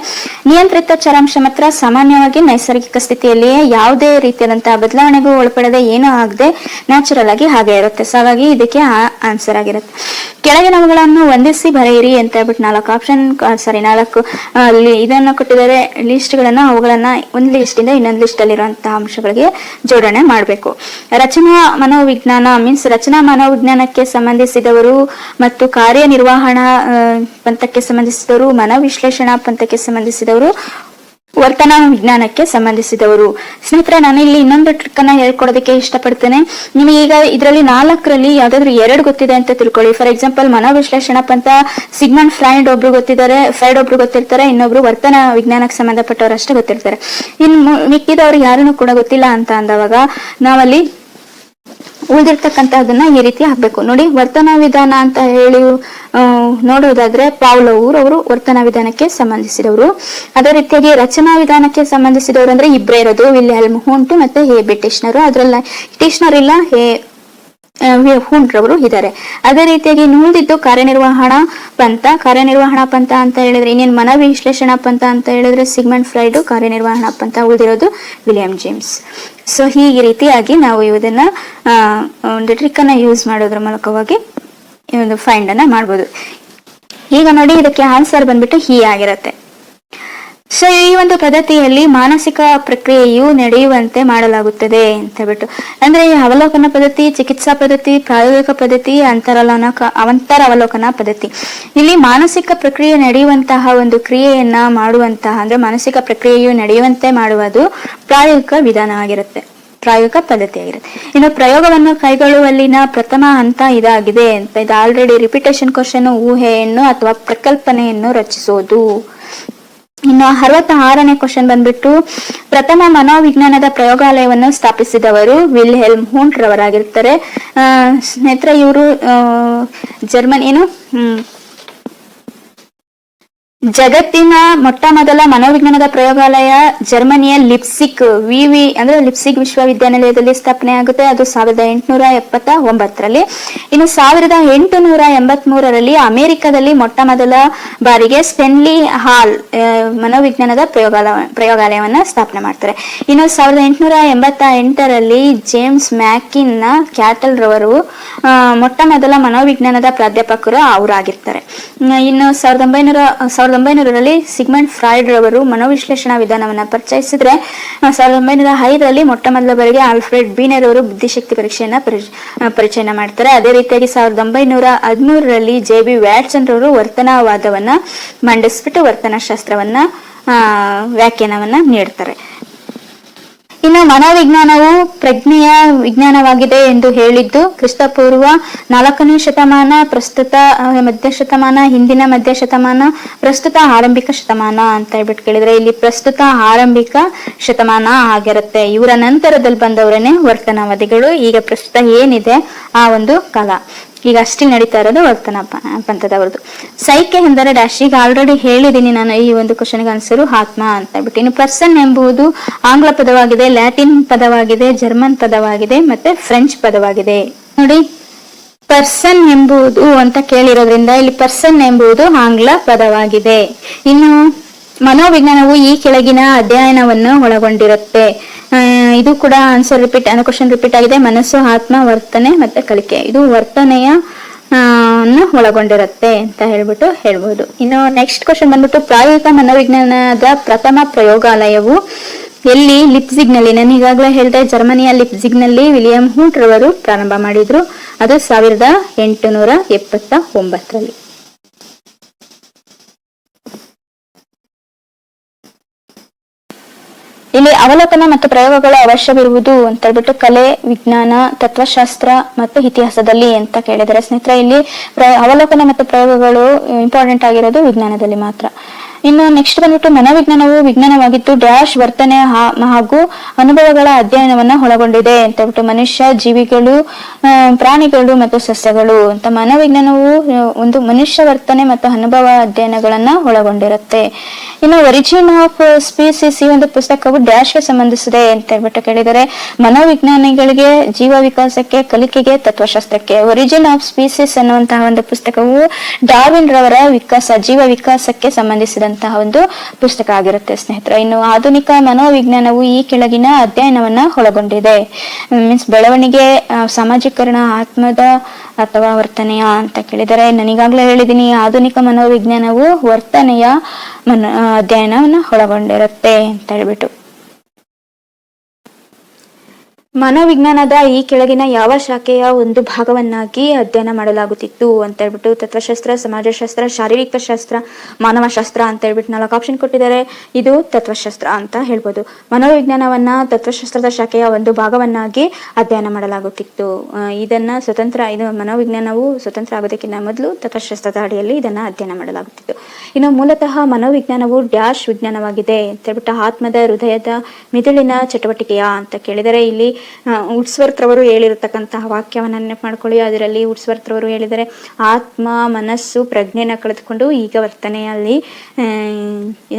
ನಿಯಂತ್ರಿತ ಚರಾಂಶ ಮಾತ್ರ ಸಾಮಾನ್ಯವಾಗಿ ನೈಸರ್ಗಿಕ ಸ್ಥಿತಿಯಲ್ಲಿಯೇ ಯಾವುದೇ ರೀತಿಯಾದಂತಹ ಬದಲಾವಣೆಗೂ ಒಳಪಡದೆ ಏನೂ ಆಗದೆ ನ್ಯಾಚುರಲ್ ಆಗಿ ಹಾಗೆ ಇರುತ್ತೆ. ಸೊ ಹಾಗಾಗಿ ಇದಕ್ಕೆ ಆನ್ಸರ್ ಆಗಿರುತ್ತೆ. ಕೆಳಗಿನವುಗಳನ್ನು ಹೊಂದಿಸಿ ಬರೆಯಿರಿ ಅಂತ ಹೇಳ್ಬಿಟ್ಟು 4 ಆಪ್ಷನ್ 4 ಇದನ್ನ ಕೊಟ್ಟಿದ್ದಾರೆ ಲಿಸ್ಟ್ ಗಳನ್ನ. ಅವುಗಳನ್ನ ಒಂದು ಲಿಸ್ಟ್ ಇಂದ ಇನ್ನೊಂದು ಲಿಸ್ಟ್ ಅಲ್ಲಿರುವಂತಹ ಅಂಶಗಳಿಗೆ ಜೋಡಣೆ ಮಾಡಬೇಕು. ರಚನಾ ಮನೋವಿಜ್ಞಾನ ಮೀನ್ಸ್ ರಚನಾ ಮನೋವಿಜ್ಞಾನಕ್ಕೆ ಸಂಬಂಧಿಸಿದವರು ಮತ್ತು ಕಾರ್ಯನಿರ್ವಹಣಾ ಪಂಥಕ್ಕೆ ಸಂಬಂಧಿಸಿದವರು, ಮನೋವಿಶ್ಲೇಷಣಾ ಪಂಥಕ್ಕೆ ಸಂಬಂಧಿಸಿದವರು, ವರ್ತನಾ ವಿಜ್ಞಾನಕ್ಕೆ ಸಂಬಂಧಿಸಿದವರು. ಸ್ನೇಹಿತರೆ, ನಾನು ಇಲ್ಲಿ ಇನ್ನೊಂದು ಟ್ರಿಕ್ ಅನ್ನ ಹೇಳ್ಕೊಡೋದಕ್ಕೆ ಇಷ್ಟಪಡ್ತೇನೆ. ನಿಮಗೆ ಈಗ ಇದರಲ್ಲಿ 4ರಲ್ಲಿ ಯಾವ್ದಾದ್ರು 2 ಗೊತ್ತಿದೆ ಅಂತ ತಿಳ್ಕೊಳ್ಳಿ. ಫಾರ್ ಎಕ್ಸಾಂಪಲ್ ಮನೋವಿಶ್ಲೇಷಣಾ ಪಂಥ ಸಿಗ್ಮಂಡ್ ಫ್ರಾಯ್ಡ್ ಒಬ್ರು ಗೊತ್ತಿರ್ತಾರೆ, ಇನ್ನೊಬ್ರು ವರ್ತನಾ ವಿಜ್ಞಾನಕ್ಕೆ ಸಂಬಂಧಪಟ್ಟವರು ಅಷ್ಟೇ ಗೊತ್ತಿರ್ತಾರೆ. ಇನ್ನು ಮಿಕ್ಕಿದವ್ರು ಯಾರನ್ನು ಕೂಡ ಗೊತ್ತಿಲ್ಲ ಅಂತ ಅಂದವಾಗ ನಾವಲ್ಲಿ ಉಳಿದಿರ್ತಕ್ಕಂಥದ್ದನ್ನ ಈ ರೀತಿ ಹಾಕ್ಬೇಕು. ನೋಡಿ, ವರ್ತನಾ ವಿಧಾನ ಅಂತ ಹೇಳಿ ನೋಡೋದಾದ್ರೆ ಪಾವ್ಲೋವ್ ಅವರು ವರ್ತನಾ ವಿಧಾನಕ್ಕೆ ಸಂಬಂಧಿಸಿದವರು. ಅದೇ ರೀತಿಯಾಗಿ ರಚನಾ ವಿಧಾನಕ್ಕೆ ಸಂಬಂಧಿಸಿದವರು ಅಂದ್ರೆ ಇಬ್ಬರೇ ಇರೋದು, ವಿಲ್ಹೆಲ್ಮ್ ಹೂಂಟ್ ಮತ್ತೆ ಹೇಬಿ ಟಿಶ್ನರ್. ಅದ್ರಲ್ಲ ಟಿಶ್ನರ್ ಇಲ್ಲ, ಹೂಂಟ್ ರವರು ಇದ್ದಾರೆ. ಅದೇ ರೀತಿಯಾಗಿ ಉಳಿದಿದ್ದು ಕಾರ್ಯನಿರ್ವಹಣಾ ಪಂಥ ಅಂತ ಹೇಳಿದ್ರೆ ಇನ್ನೇನು ಮನೋವಿಶ್ಲೇಷಣಾ ಪಂಥ ಅಂತ ಹೇಳಿದ್ರೆ ಸಿಗ್ಮಂಡ್ ಫ್ರಾಯ್ಡ್, ಕಾರ್ಯನಿರ್ವಹಣಾ ಪಂಥ ಉಳಿದಿರೋದು ವಿಲಿಯಂ ಜೇಮ್ಸ್. ಸೊ ಈ ರೀತಿಯಾಗಿ ನಾವು ಇದನ್ನ ಒಂದು ಟ್ರಿಕ್ ಅನ್ನ ಯೂಸ್ ಮಾಡೋದ್ರ ಮೂಲಕವಾಗಿ ಒಂದು ಫೈಂಡ್ ಅನ್ನ ಮಾಡ್ಬೋದು. ಈಗ ನೋಡಿ, ಇದಕ್ಕೆ ಆನ್ಸರ್ ಬಂದ್ಬಿಟ್ಟು ಹೀ ಆಗಿರುತ್ತೆ. ಸೊ ಈ ಒಂದು ಪದ್ಧತಿಯಲ್ಲಿ ಮಾನಸಿಕ ಪ್ರಕ್ರಿಯೆಯು ನಡೆಯುವಂತೆ ಮಾಡಲಾಗುತ್ತದೆ ಅಂತ ಹೇಳ್ಬಿಟ್ಟು, ಅಂದ್ರೆ ಈ ಅವಲೋಕನ ಪದ್ಧತಿ, ಚಿಕಿತ್ಸಾ ಪದ್ಧತಿ, ಪ್ರಾಯೋಗಿಕ ಪದ್ಧತಿ, ಅಂತರವಲೋಕನ ಪದ್ಧತಿ. ಇಲ್ಲಿ ಮಾನಸಿಕ ಪ್ರಕ್ರಿಯೆ ನಡೆಯುವಂತಹ ಒಂದು ಕ್ರಿಯೆಯನ್ನ ಮಾಡುವಂತಹ, ಅಂದ್ರೆ ಮಾನಸಿಕ ಪ್ರಕ್ರಿಯೆಯು ನಡೆಯುವಂತೆ ಮಾಡುವುದು ಪ್ರಾಯೋಗಿಕ ವಿಧಾನ ಆಗಿರುತ್ತೆ, ಪ್ರಾಯೋಗಿಕ ಪದ್ಧತಿ ಆಗಿರುತ್ತೆ. ಇನ್ನು ಪ್ರಯೋಗವನ್ನು ಕೈಗೊಳ್ಳುವಲ್ಲಿನ ಪ್ರಥಮ ಹಂತ ಇದಾಗಿದೆ ಅಂತ, ಇದು ಆಲ್ರೆಡಿ ರಿಪಿಟೇಷನ್ ಕ್ವಶನ್, ಊಹೆಯನ್ನು ಅಥವಾ ಪ್ರಕಲ್ಪನೆಯನ್ನು ರಚಿಸೋದು. ಇನ್ನು 66ನೇ ಕ್ವಶನ್ ಬಂದ್ಬಿಟ್ಟು, ಪ್ರಥಮ ಮನೋವಿಜ್ಞಾನದ ಪ್ರಯೋಗಾಲಯವನ್ನು ಸ್ಥಾಪಿಸಿದವರು ವಿಲ್ಹೆಲ್ಮ್ ಹುಂಟ್ ರವರಾಗಿರ್ತಾರೆ. ಸ್ನೇಹಿತರೆ, ಇವರು ಜರ್ಮನ್ ಜಗತ್ತಿನ ಮೊಟ್ಟ ಮೊದಲ ಮನೋವಿಜ್ಞಾನದ ಪ್ರಯೋಗಾಲಯ ಜರ್ಮನಿಯ ಲಿಪ್ಸಿಕ್ ಅಂದ್ರೆ ಲಿಪ್ಸಿಕ್ ವಿಶ್ವವಿದ್ಯಾನಿಲಯದಲ್ಲಿ ಸ್ಥಾಪನೆ ಆಗುತ್ತೆ. ಅದು 1879ರಲ್ಲಿ. ಇನ್ನು 1883ರಲ್ಲಿ ಅಮೆರಿಕದಲ್ಲಿ ಮೊಟ್ಟ ಮೊದಲ ಬಾರಿಗೆ ಸ್ಟೆನ್ಲಿ ಹಾಲ್ ಮನೋವಿಜ್ಞಾನದ ಪ್ರಯೋಗಾಲಯವನ್ನ ಸ್ಥಾಪನೆ ಮಾಡ್ತಾರೆ. ಇನ್ನು 1888ರಲ್ಲಿ ಜೇಮ್ಸ್ ಮ್ಯಾಕಿನ್ ಕ್ಯಾಟಲ್ ರವರು ಮೊಟ್ಟ ಮೊದಲ ಮನೋವಿಜ್ಞಾನದ ಪ್ರಾಧ್ಯಾಪಕರು ಅವರಾಗಿರ್ತಾರೆ. ಇನ್ನು 1900ರಲ್ಲಿ ಸಿಗ್ಮಂಡ್ ಫ್ರಾಯ್ಡ್ ರವರು ಮನೋವಿಶ್ಲೇಷಣಾ ವಿಧಾನವನ್ನ ಪರಿಚಯಿಸಿದ್ರೆ, 1905ರಲ್ಲಿ ಮೊಟ್ಟ ಮೊದಲ ಬಾರಿಗೆ ಆಲ್ಫ್ರೆಡ್ ಬೀನರ್ ಅವರು ಬುದ್ಧಿಶಕ್ತಿ ಪರೀಕ್ಷೆಯನ್ನ ಪರಿಚಯನ ಮಾಡ್ತಾರೆ. ಅದೇ ರೀತಿಯಾಗಿ 1913ರಲ್ಲಿ JB ವ್ಯಾಟ್ಸನ್ ರವರು ವರ್ತನವಾದವನ್ನ ಮಂಡಿಸ್ಬಿಟ್ಟು ವರ್ತನಶಾಸ್ತ್ರವನ್ನ ವ್ಯಾಖ್ಯಾನವನ್ನ ನೀಡ್ತಾರೆ. ಇನ್ನು ಮನೋವಿಜ್ಞಾನವು ಪ್ರಜ್ಞೆಯ ವಿಜ್ಞಾನವಾಗಿದೆ ಎಂದು ಹೇಳಿದ್ದು ಕ್ರಿಸ್ತಪೂರ್ವ 4ನೇ ಶತಮಾನ, ಪ್ರಸ್ತುತ ಮಧ್ಯ ಶತಮಾನ, ಹಿಂದಿನ ಮಧ್ಯ ಶತಮಾನ, ಪ್ರಸ್ತುತ ಆರಂಭಿಕ ಶತಮಾನ ಅಂತ ಹೇಳ್ಬಿಟ್ಟು ಕೇಳಿದ್ರೆ, ಇಲ್ಲಿ ಪ್ರಸ್ತುತ ಆರಂಭಿಕ ಶತಮಾನ ಆಗಿರುತ್ತೆ. ಇವರ ನಂತರದಲ್ಲಿ ಬಂದವರನ್ನೇ ವರ್ತನವಾದಿಗಳು. ಈಗ ಪ್ರಸ್ತುತ ಏನಿದೆ ಆ ಒಂದು ಕಾಲ, ಈಗ ಸ್ಟಿಲ್ ನಡೀತಾ ಇರೋದು ವರ್ತನ ಪಂಥದವರದು. ಸೈಕೆ ಎಂದರೆ ಡ್ಯಾಶ್, ಈಗ ಆಲ್ರೆಡಿ ಹೇಳಿದೀನಿ ನಾನು ಈ ಒಂದು ಕ್ವಶನ್ಗೆ ಆನ್ಸರು ಆತ್ಮ ಅಂತ ಹೇಳ್ಬಿಟ್ಟು. ಇನ್ನು ಪರ್ಸನ್ ಎಂಬುದು ಆಂಗ್ಲ ಪದವಾಗಿದೆ, ಲ್ಯಾಟಿನ್ ಪದವಾಗಿದೆ, ಜರ್ಮನ್ ಪದವಾಗಿದೆ, ಮತ್ತೆ ಫ್ರೆಂಚ್ ಪದವಾಗಿದೆ. ನೋಡಿ, ಪರ್ಸನ್ ಎಂಬುದು ಅಂತ ಕೇಳಿರೋದ್ರಿಂದ ಇಲ್ಲಿ ಪರ್ಸನ್ ಎಂಬುದು ಆಂಗ್ಲ ಪದವಾಗಿದೆ. ಇನ್ನು ಮನೋವಿಜ್ಞಾನವು ಈ ಕೆಳಗಿನ ಅಧ್ಯಯನವನ್ನು ಒಳಗೊಂಡಿರುತ್ತೆ. ಇದು ಕೂಡ ಆನ್ಸರ್ ಕ್ವಶನ್ ರಿಪೀಟ್ ಆಗಿದೆ. ಮನಸ್ಸು, ಆತ್ಮ, ವರ್ತನೆ ಮತ್ತೆ ಕಲಿಕೆ, ಇದು ವರ್ತನೆಯ ಒಳಗೊಂಡಿರುತ್ತೆ ಅಂತ ಹೇಳ್ಬೋದು. ಇನ್ನು ನೆಕ್ಸ್ಟ್ ಕ್ವಶನ್ ಬಂದ್ಬಿಟ್ಟು, ಪ್ರಾಯೋಗಿಕ ಮನೋವಿಜ್ಞಾನದ ಪ್ರಥಮ ಪ್ರಯೋಗಾಲಯವು ಎಲ್ಲಿ? ಲಿಪ್ಸಿಗ್ ನಲ್ಲಿ. ನಾನು ಈಗಾಗಲೇ ಹೇಳಿದೆ, ಜರ್ಮನಿಯ ಲಿಪ್ಸಿಗ್ ನಲ್ಲಿ ವಿಲಿಯಂ ಹುಂಟ್ ರವರು ಪ್ರಾರಂಭ ಮಾಡಿದ್ರು. ಅದು 1879ರಲ್ಲಿ. ಇಲ್ಲಿ ಅವಲೋಕನ ಮತ್ತು ಪ್ರಯೋಗಗಳ ಅವಶ್ಯವಿರುವುದು ಅಂತ ಹೇಳ್ಬಿಟ್ಟು ಕಲೆ, ವಿಜ್ಞಾನ, ತತ್ವಶಾಸ್ತ್ರ ಮತ್ತು ಇತಿಹಾಸದಲ್ಲಿ ಅಂತ ಕೇಳಿದರೆ ಸ್ನೇಹಿತರೆ, ಇಲ್ಲಿ ಅವಲೋಕನ ಮತ್ತು ಪ್ರಯೋಗಗಳು ಇಂಪಾರ್ಟೆಂಟ್ ಆಗಿರೋದು ವಿಜ್ಞಾನದಲ್ಲಿ ಮಾತ್ರ. ಇನ್ನು ನೆಕ್ಸ್ಟ್ ಬಂದ್ಬಿಟ್ಟು, ಮನೋವಿಜ್ಞಾನವು ವಿಜ್ಞಾನವಾಗಿದ್ದು ಡ್ಯಾಶ್ ವರ್ತನೆ ಹಾಗೂ ಅನುಭವಗಳ ಅಧ್ಯಯನವನ್ನ ಒಳಗೊಂಡಿದೆ ಅಂತ ಹೇಳ್ಬಿಟ್ಟು, ಮನುಷ್ಯ, ಜೀವಿಗಳು, ಪ್ರಾಣಿಗಳು ಮತ್ತು ಸಸ್ಯಗಳು ಅಂತ. ಮನೋವಿಜ್ಞಾನವು ಒಂದು ಮನುಷ್ಯ ವರ್ತನೆ ಮತ್ತು ಅನುಭವ ಅಧ್ಯಯನಗಳನ್ನ ಒಳಗೊಂಡಿರುತ್ತೆ. ಇನ್ನು ಒರಿಜಿನ್ ಆಫ್ ಸ್ಪೀಸಿಸ್ ಈ ಒಂದು ಪುಸ್ತಕವು ಡ್ಯಾಶ್ಗೆ ಸಂಬಂಧಿಸಿದೆ ಅಂತ ಹೇಳ್ಬಿಟ್ಟು ಕೇಳಿದರೆ, ಮನೋವಿಜ್ಞಾನಿಗಳಿಗೆ, ಜೀವ ವಿಕಾಸಕ್ಕೆ, ಕಲಿಕೆಗೆ, ತತ್ವಶಾಸ್ತ್ರಕ್ಕೆ. ಒರಿಜಿನ್ ಆಫ್ ಸ್ಪೀಸಿಸ್ ಅನ್ನುವಂತಹ ಒಂದು ಪುಸ್ತಕವು ಡಾರ್ವಿನ್ ರವರ ಜೀವ ವಿಕಾಸಕ್ಕೆ ಸಂಬಂಧಿಸಿದಂತಹ ಒಂದು ಪುಸ್ತಕ ಆಗಿರುತ್ತೆ ಸ್ನೇಹಿತರೆ. ಇನ್ನು ಆಧುನಿಕ ಮನೋವಿಜ್ಞಾನವು ಈ ಕೆಳಗಿನ ಅಧ್ಯಯನವನ್ನ ಒಳಗೊಂಡಿದೆ. ಮೀನ್ಸ್ ಬೆಳವಣಿಗೆ, ಸಾಮಾಜೀಕರಣ, ಆತ್ಮದ ಅಥವಾ ವರ್ತನೆಯ ಅಂತ ಕೇಳಿದರೆ, ನಾನೀಗಾಗಲೇ ಹೇಳಿದ್ದೀನಿ, ಆಧುನಿಕ ಮನೋವಿಜ್ಞಾನವು ವರ್ತನೆಯ ಅಧ್ಯಯನವನ್ನ ಒಳಗೊಂಡಿರುತ್ತೆ ಅಂತ ಹೇಳ್ಬಿಟ್ಟು. ಮನೋವಿಜ್ಞಾನದ ಈ ಕೆಳಗಿನ ಯಾವ ಶಾಖೆಯ ಒಂದು ಭಾಗವನ್ನಾಗಿ ಅಧ್ಯಯನ ಮಾಡಲಾಗುತ್ತಿತ್ತು ಅಂತ ಹೇಳ್ಬಿಟ್ಟು, ತತ್ವಶಾಸ್ತ್ರ, ಸಮಾಜಶಾಸ್ತ್ರ, ಶಾರೀರಿಕ ಶಾಸ್ತ್ರ, ಮಾನವಶಾಸ್ತ್ರ ಅಂತ ಹೇಳ್ಬಿಟ್ಟು 4 ಆಪ್ಷನ್ ಕೊಟ್ಟಿದ್ದಾರೆ. ಇದು ತತ್ವಶಾಸ್ತ್ರ ಅಂತ ಹೇಳ್ಬೋದು. ಮನೋವಿಜ್ಞಾನವನ್ನ ತತ್ವಶಾಸ್ತ್ರದ ಶಾಖೆಯ ಒಂದು ಭಾಗವನ್ನಾಗಿ ಅಧ್ಯಯನ ಮಾಡಲಾಗುತ್ತಿತ್ತು. ಇದು ಮನೋವಿಜ್ಞಾನವು ಸ್ವತಂತ್ರ ಆಗೋದಕ್ಕಿಂತ ಮೊದಲು ತತ್ವಶಾಸ್ತ್ರದ ಅಡಿಯಲ್ಲಿ ಇದನ್ನ ಅಧ್ಯಯನ ಮಾಡಲಾಗುತ್ತಿತ್ತು. ಇನ್ನು ಮೂಲತಃ ಮನೋವಿಜ್ಞಾನವು ಡ್ಯಾಶ್ ವಿಜ್ಞಾನವಾಗಿದೆ ಅಂತ ಹೇಳ್ಬಿಟ್ಟು, ಆತ್ಮದ, ಹೃದಯದ, ಮಿದುಳಿನ ಚಟುವಟಿಕೆಯ ಅಂತ ಕೇಳಿದರೆ, ಇಲ್ಲಿ ವುಡ್ಸ್ವರ್ತ್ ರವರು ಹೇಳಿರತಕ್ಕಂತಹ ವಾಕ್ಯವನ್ನ ನೆನಪು ಮಾಡ್ಕೊಳ್ಳಿ. ಅದರಲ್ಲಿ ವುಡ್ಸ್ವರ್ತ್ ರವರು ಹೇಳಿದರೆ, ಆತ್ಮ ಮನಸ್ಸು ಪ್ರಜ್ಞೆನ ಕಳೆದುಕೊಂಡು ಈಗ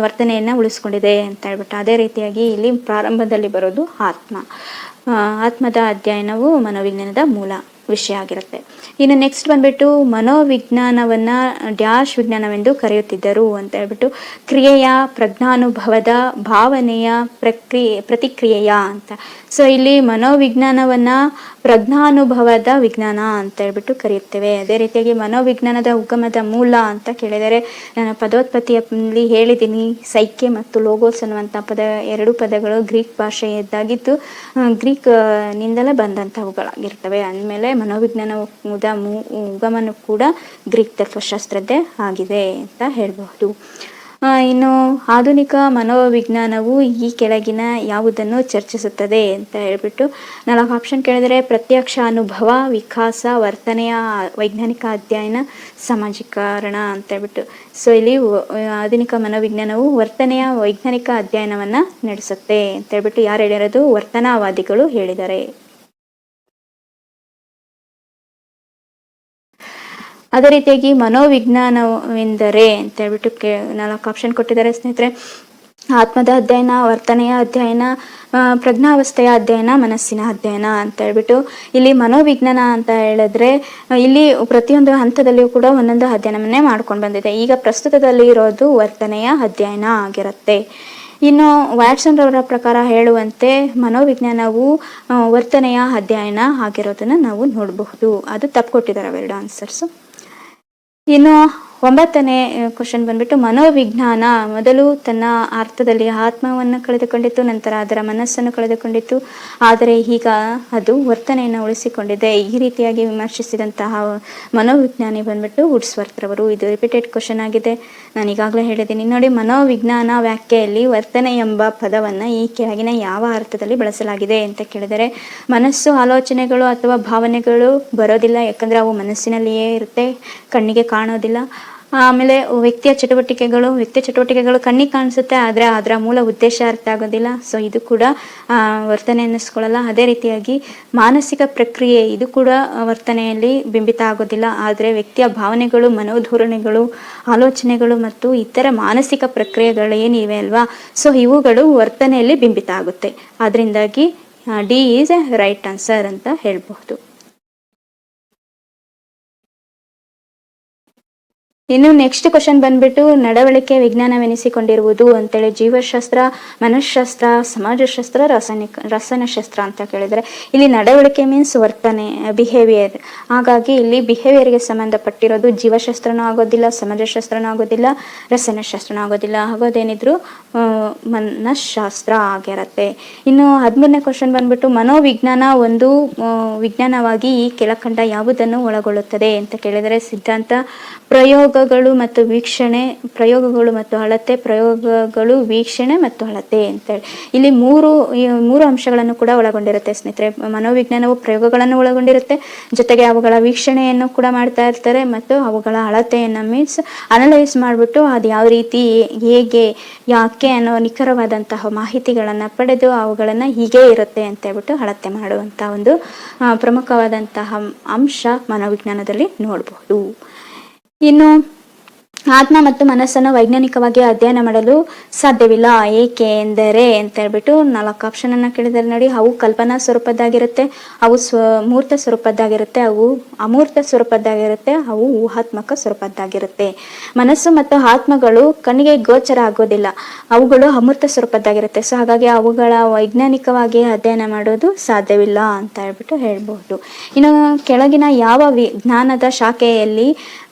ವರ್ತನೆಯನ್ನ ಉಳಿಸ್ಕೊಂಡಿದೆ ಅಂತ ಹೇಳ್ಬಿಟ್ಟು. ಅದೇ ರೀತಿಯಾಗಿ ಇಲ್ಲಿ ಪ್ರಾರಂಭದಲ್ಲಿ ಬರೋದು ಆತ್ಮದ ಅಧ್ಯಯನವು ಮನೋವಿಜ್ಞಾನದ ಮೂಲ ವಿಷಯ ಆಗಿರುತ್ತೆ. ಇನ್ನು ನೆಕ್ಸ್ಟ್ ಬಂದ್ಬಿಟ್ಟು, ಮನೋವಿಜ್ಞಾನವನ್ನ ಡ್ಯಾಶ್ ವಿಜ್ಞಾನವೆಂದು ಕರೆಯುತ್ತಿದ್ದರು ಅಂತ ಹೇಳ್ಬಿಟ್ಟು, ಕ್ರಿಯೆಯ, ಪ್ರಜ್ಞಾನುಭವದ, ಭಾವನೆಯ, ಪ್ರತಿಕ್ರಿಯೆಯ ಅಂತ. ಸೊ ಇಲ್ಲಿ ಮನೋವಿಜ್ಞಾನವನ್ನ ಪ್ರಜ್ಞಾನುಭವದ ವಿಜ್ಞಾನ ಅಂತ ಹೇಳ್ಬಿಟ್ಟು ಕರೆಯುತ್ತೇವೆ. ಅದೇ ರೀತಿಯಾಗಿ ಮನೋವಿಜ್ಞಾನದ ಉಗಮದ ಮೂಲ ಅಂತ ಕೇಳಿದರೆ, ನಾನು ಪದೋತ್ಪತ್ತಿಯಲ್ಲಿ ಹೇಳಿದ್ದೀನಿ, ಸೈಕೆ ಮತ್ತು ಲೋಗೋಸ್ ಅನ್ನುವಂಥ ಎರಡು ಪದಗಳು ಗ್ರೀಕ್ ಭಾಷೆಯದ್ದಾಗಿದ್ದು ಗ್ರೀಕ್ ನಿಂದಲೇ ಬಂದಂಥವುಗಳಾಗಿರ್ತವೆ. ಅಂದಮೇಲೆ ಮನೋವಿಜ್ಞಾನದ ಉಗಮನೂ ಕೂಡ ಗ್ರೀಕ್ ತತ್ವಶಾಸ್ತ್ರದ್ದೇ ಆಗಿದೆ ಅಂತ ಹೇಳ್ಬಹುದು. ಇನ್ನು ಆಧುನಿಕ ಮನೋವಿಜ್ಞಾನವು ಈ ಕೆಳಗಿನ ಯಾವುದನ್ನು ಚರ್ಚಿಸುತ್ತದೆ ಅಂತ ಹೇಳ್ಬಿಟ್ಟು 4 ಆಪ್ಷನ್ ಕೇಳಿದರೆ, ಪ್ರತ್ಯಕ್ಷ ಅನುಭವ, ವಿಕಾಸ, ವರ್ತನೆಯ ವೈಜ್ಞಾನಿಕ ಅಧ್ಯಯನ, ಸಾಮಾಜಿಕರಣ ಅಂತ ಹೇಳ್ಬಿಟ್ಟು. ಸೊ ಇಲ್ಲಿ ಆಧುನಿಕ ಮನೋವಿಜ್ಞಾನವು ವರ್ತನೆಯ ವೈಜ್ಞಾನಿಕ ಅಧ್ಯಯನವನ್ನ ನಡೆಸುತ್ತೆ ಅಂತ ಹೇಳ್ಬಿಟ್ಟು ಯಾರು ಹೇಳಿರೋದು? ವರ್ತನವಾದಿಗಳು ಹೇಳಿದ್ದಾರೆ. ಅದೇ ರೀತಿಯಾಗಿ ಮನೋವಿಜ್ಞಾನವೆಂದರೆ ಅಂತ ಹೇಳ್ಬಿಟ್ಟು 4 ಆಪ್ಷನ್ ಕೊಟ್ಟಿದ್ದಾರೆ ಸ್ನೇಹಿತರೆ. ಆತ್ಮದ ಅಧ್ಯಯನ, ವರ್ತನೆಯ ಅಧ್ಯಯನ, ಪ್ರಜ್ಞಾವಸ್ಥೆಯ ಅಧ್ಯಯನ, ಮನಸ್ಸಿನ ಅಧ್ಯಯನ ಅಂತ ಹೇಳ್ಬಿಟ್ಟು ಇಲ್ಲಿ ಮನೋವಿಜ್ಞಾನ ಅಂತ ಹೇಳಿದ್ರೆ ಇಲ್ಲಿ ಪ್ರತಿಯೊಂದು ಹಂತದಲ್ಲಿಯೂ ಕೂಡ ಒಂದೊಂದು ಅಧ್ಯಯನವನ್ನೇ ಮಾಡ್ಕೊಂಡು ಬಂದಿದೆ. ಈಗ ಪ್ರಸ್ತುತದಲ್ಲಿ ಇರೋದು ವರ್ತನೆಯ ಅಧ್ಯಯನ ಆಗಿರುತ್ತೆ. ಇನ್ನು ವ್ಯಾಟ್ಸನ್ ರವರ ಪ್ರಕಾರ ಹೇಳುವಂತೆ ಮನೋವಿಜ್ಞಾನವು ವರ್ತನೆಯ ಅಧ್ಯಯನ ಆಗಿರೋದನ್ನ ನಾವು ನೋಡಬಹುದು. ಅದು ತಪ್ಪು ಕೊಟ್ಟಿದ್ದಾರೆ ಅವೆರಡು ಆನ್ಸರ್ಸು. ಇನ್ನು 9ನೇ ಕ್ವಶನ್ ಬಂದ್ಬಿಟ್ಟು, ಮನೋವಿಜ್ಞಾನ ಮೊದಲು ತನ್ನ ಅರ್ಥದಲ್ಲಿ ಆತ್ಮವನ್ನು ಕಳೆದುಕೊಂಡಿತ್ತು, ನಂತರ ಅದರ ಮನಸ್ಸನ್ನು ಕಳೆದುಕೊಂಡಿತ್ತು, ಆದರೆ ಈಗ ಅದು ವರ್ತನೆಯನ್ನು ಉಳಿಸಿಕೊಂಡಿದೆ. ಈ ರೀತಿಯಾಗಿ ವಿಮರ್ಶಿಸಿದಂತಹ ಮನೋವಿಜ್ಞಾನಿ ಬಂದ್ಬಿಟ್ಟು ವುಡ್ಸ್ವರ್ತ್ ರವರು. ಇದು ರಿಪೀಟೆಡ್ ಕ್ವಶನ್ ಆಗಿದೆ, ನಾನು ಈಗಾಗಲೇ ಹೇಳಿದ್ದೀನಿ. ನೋಡಿ, ಮನೋವಿಜ್ಞಾನ ವ್ಯಾಖ್ಯೆಯಲ್ಲಿ ವರ್ತನೆ ಎಂಬ ಪದವನ್ನು ಈ ಕೆಳಗಿನ ಯಾವ ಅರ್ಥದಲ್ಲಿ ಬಳಸಲಾಗಿದೆ ಅಂತ ಕೇಳಿದರೆ, ಮನಸ್ಸು, ಆಲೋಚನೆಗಳು ಅಥವಾ ಭಾವನೆಗಳು ಬರೋದಿಲ್ಲ, ಯಾಕಂದರೆ ಅವು ಮನಸ್ಸಿನಲ್ಲಿಯೇ ಇರುತ್ತೆ, ಕಣ್ಣಿಗೆ ಕಾಣೋದಿಲ್ಲ. ಆಮೇಲೆ ವ್ಯಕ್ತಿಯ ಚಟುವಟಿಕೆಗಳು ಕಣ್ಣಿಗೆ ಕಾಣಿಸುತ್ತೆ, ಆದರೆ ಅದರ ಮೂಲ ಉದ್ದೇಶ ಅರ್ಥ ಆಗೋದಿಲ್ಲ. ಸೊ ಇದು ಕೂಡ ವರ್ತನೆ ಅನ್ನಿಸ್ಕೊಳ್ಳಲ್ಲ. ಅದೇ ರೀತಿಯಾಗಿ ಮಾನಸಿಕ ಪ್ರಕ್ರಿಯೆ ಇದು ಕೂಡ ವರ್ತನೆಯಲ್ಲಿ ಬಿಂಬಿತ ಆಗೋದಿಲ್ಲ, ಆದರೆ ವ್ಯಕ್ತಿಯ ಭಾವನೆಗಳು, ಮನೋಧೋರಣೆಗಳು, ಆಲೋಚನೆಗಳು ಮತ್ತು ಇತರ ಮಾನಸಿಕ ಪ್ರಕ್ರಿಯೆಗಳು ಏನಿವೆ ಅಲ್ವಾ, ಸೊ ಇವುಗಳು ವರ್ತನೆಯಲ್ಲಿ ಬಿಂಬಿತ ಆಗುತ್ತೆ. ಅದರಿಂದಾಗಿ D is A right answer ಅಂತ ಹೇಳ್ಬಹುದು. ಇನ್ನು ನೆಕ್ಸ್ಟ್ ಕ್ವಶನ್ ಬಂದ್ಬಿಟ್ಟು, ನಡವಳಿಕೆ ವಿಜ್ಞಾನವೆನಿಸಿಕೊಂಡಿರುವುದು ಅಂತೇಳಿ ಜೀವಶಾಸ್ತ್ರ, ಮನಃಶಾಸ್ತ್ರ, ಸಮಾಜಶಾಸ್ತ್ರ, ರಸಾಯನಶಾಸ್ತ್ರ ಅಂತ ಕೇಳಿದರೆ, ಇಲ್ಲಿ ನಡವಳಿಕೆ ಮೀನ್ಸ್ ವರ್ತನೆ, ಬಿಹೇವಿಯರ್. ಹಾಗಾಗಿ ಇಲ್ಲಿ ಬಿಹೇವಿಯರ್ಗೆ ಸಂಬಂಧಪಟ್ಟಿರೋದು ಜೀವಶಾಸ್ತ್ರನೂ ಆಗೋದಿಲ್ಲ, ಸಮಾಜಶಾಸ್ತ್ರನೂ ಆಗೋದಿಲ್ಲ, ರಸಾಯನಶಾಸ್ತ್ರನೂ ಆಗೋದಿಲ್ಲ. ಆಗೋದೇನಿದ್ರು ಮನಃಶಾಸ್ತ್ರ ಆಗಿರತ್ತೆ. ಇನ್ನು 13ನೇ ಕ್ವಶನ್ ಬಂದ್ಬಿಟ್ಟು, ಮನೋವಿಜ್ಞಾನ ಒಂದು ವಿಜ್ಞಾನವಾಗಿ ಈ ಕೆಳಕಂಡ ಯಾವುದನ್ನು ಒಳಗೊಳ್ಳುತ್ತದೆ ಅಂತ ಕೇಳಿದರೆ, ಸಿದ್ಧಾಂತ, ಪ್ರಯೋಗಗಳು ಮತ್ತು ವೀಕ್ಷಣೆ, ಪ್ರಯೋಗಗಳು ಮತ್ತು ಅಳತೆ, ಪ್ರಯೋಗಗಳು, ವೀಕ್ಷಣೆ ಮತ್ತು ಅಳತೆ ಅಂತೇಳಿ ಇಲ್ಲಿ ಮೂರು ಅಂಶಗಳನ್ನು ಕೂಡ ಒಳಗೊಂಡಿರುತ್ತೆ ಸ್ನೇಹಿತರೆ. ಮನೋವಿಜ್ಞಾನವು ಪ್ರಯೋಗಗಳನ್ನು ಒಳಗೊಂಡಿರುತ್ತೆ, ಜೊತೆಗೆ ಅವುಗಳ ವೀಕ್ಷಣೆಯನ್ನು ಕೂಡ ಮಾಡ್ತಾ ಇರ್ತಾರೆ, ಮತ್ತು ಅವುಗಳ ಅಳತೆಯನ್ನು ಮೀನ್ಸ್ ಅನಲೈಸ್ ಮಾಡಿಬಿಟ್ಟು ಅದು ಯಾವ ರೀತಿ, ಹೇಗೆ, ಯಾಕೆ ಅನ್ನೋ ನಿಖರವಾದಂತಹ ಮಾಹಿತಿಗಳನ್ನು ಪಡೆದು ಅವುಗಳನ್ನು ಹೀಗೆ ಇರುತ್ತೆ ಅಂತ ಹೇಳ್ಬಿಟ್ಟು ಅಳತೆ ಮಾಡುವಂಥ ಒಂದು ಪ್ರಮುಖವಾದಂತಹ ಅಂಶ ಮನೋವಿಜ್ಞಾನದಲ್ಲಿ ನೋಡಬಹುದು. ಇನ್ನು ಆತ್ಮ ಮತ್ತು ಮನಸ್ಸನ್ನು ವೈಜ್ಞಾನಿಕವಾಗಿ ಅಧ್ಯಯನ ಮಾಡಲು ಸಾಧ್ಯವಿಲ್ಲ, ಏಕೆ ಎಂದರೆ ಅಂತ ಹೇಳ್ಬಿಟ್ಟು 4 ಆಪ್ಷನ್ ಅನ್ನ ಕೇಳಿದರೆ ನೋಡಿ, ಅವು ಕಲ್ಪನಾ ಸ್ವರೂಪದ್ದಾಗಿರುತ್ತೆ, ಅವು ಮೂರ್ತ ಸ್ವರೂಪದ್ದಾಗಿರುತ್ತೆ, ಅವು ಅಮೂರ್ತ ಸ್ವರೂಪದ್ದಾಗಿರುತ್ತೆ, ಅವು ಊಹಾತ್ಮಕ ಸ್ವರೂಪದ್ದಾಗಿರುತ್ತೆ. ಮನಸ್ಸು ಮತ್ತು ಆತ್ಮಗಳು ಕಣ್ಣಿಗೆ ಗೋಚರ ಆಗೋದಿಲ್ಲ, ಅವುಗಳು ಅಮೂರ್ತ ಸ್ವರೂಪದ್ದಾಗಿರುತ್ತೆ. ಸೊ ಹಾಗಾಗಿ ಅವುಗಳ ವೈಜ್ಞಾನಿಕವಾಗಿ ಅಧ್ಯಯನ ಮಾಡೋದು ಸಾಧ್ಯವಿಲ್ಲ ಅಂತ ಹೇಳ್ಬಿಟ್ಟು ಹೇಳ್ಬಹುದು. ಇನ್ನು ಕೆಳಗಿನ ಯಾವ ವಿಜ್ಞಾನದ ಶಾಖೆಯಲ್ಲಿ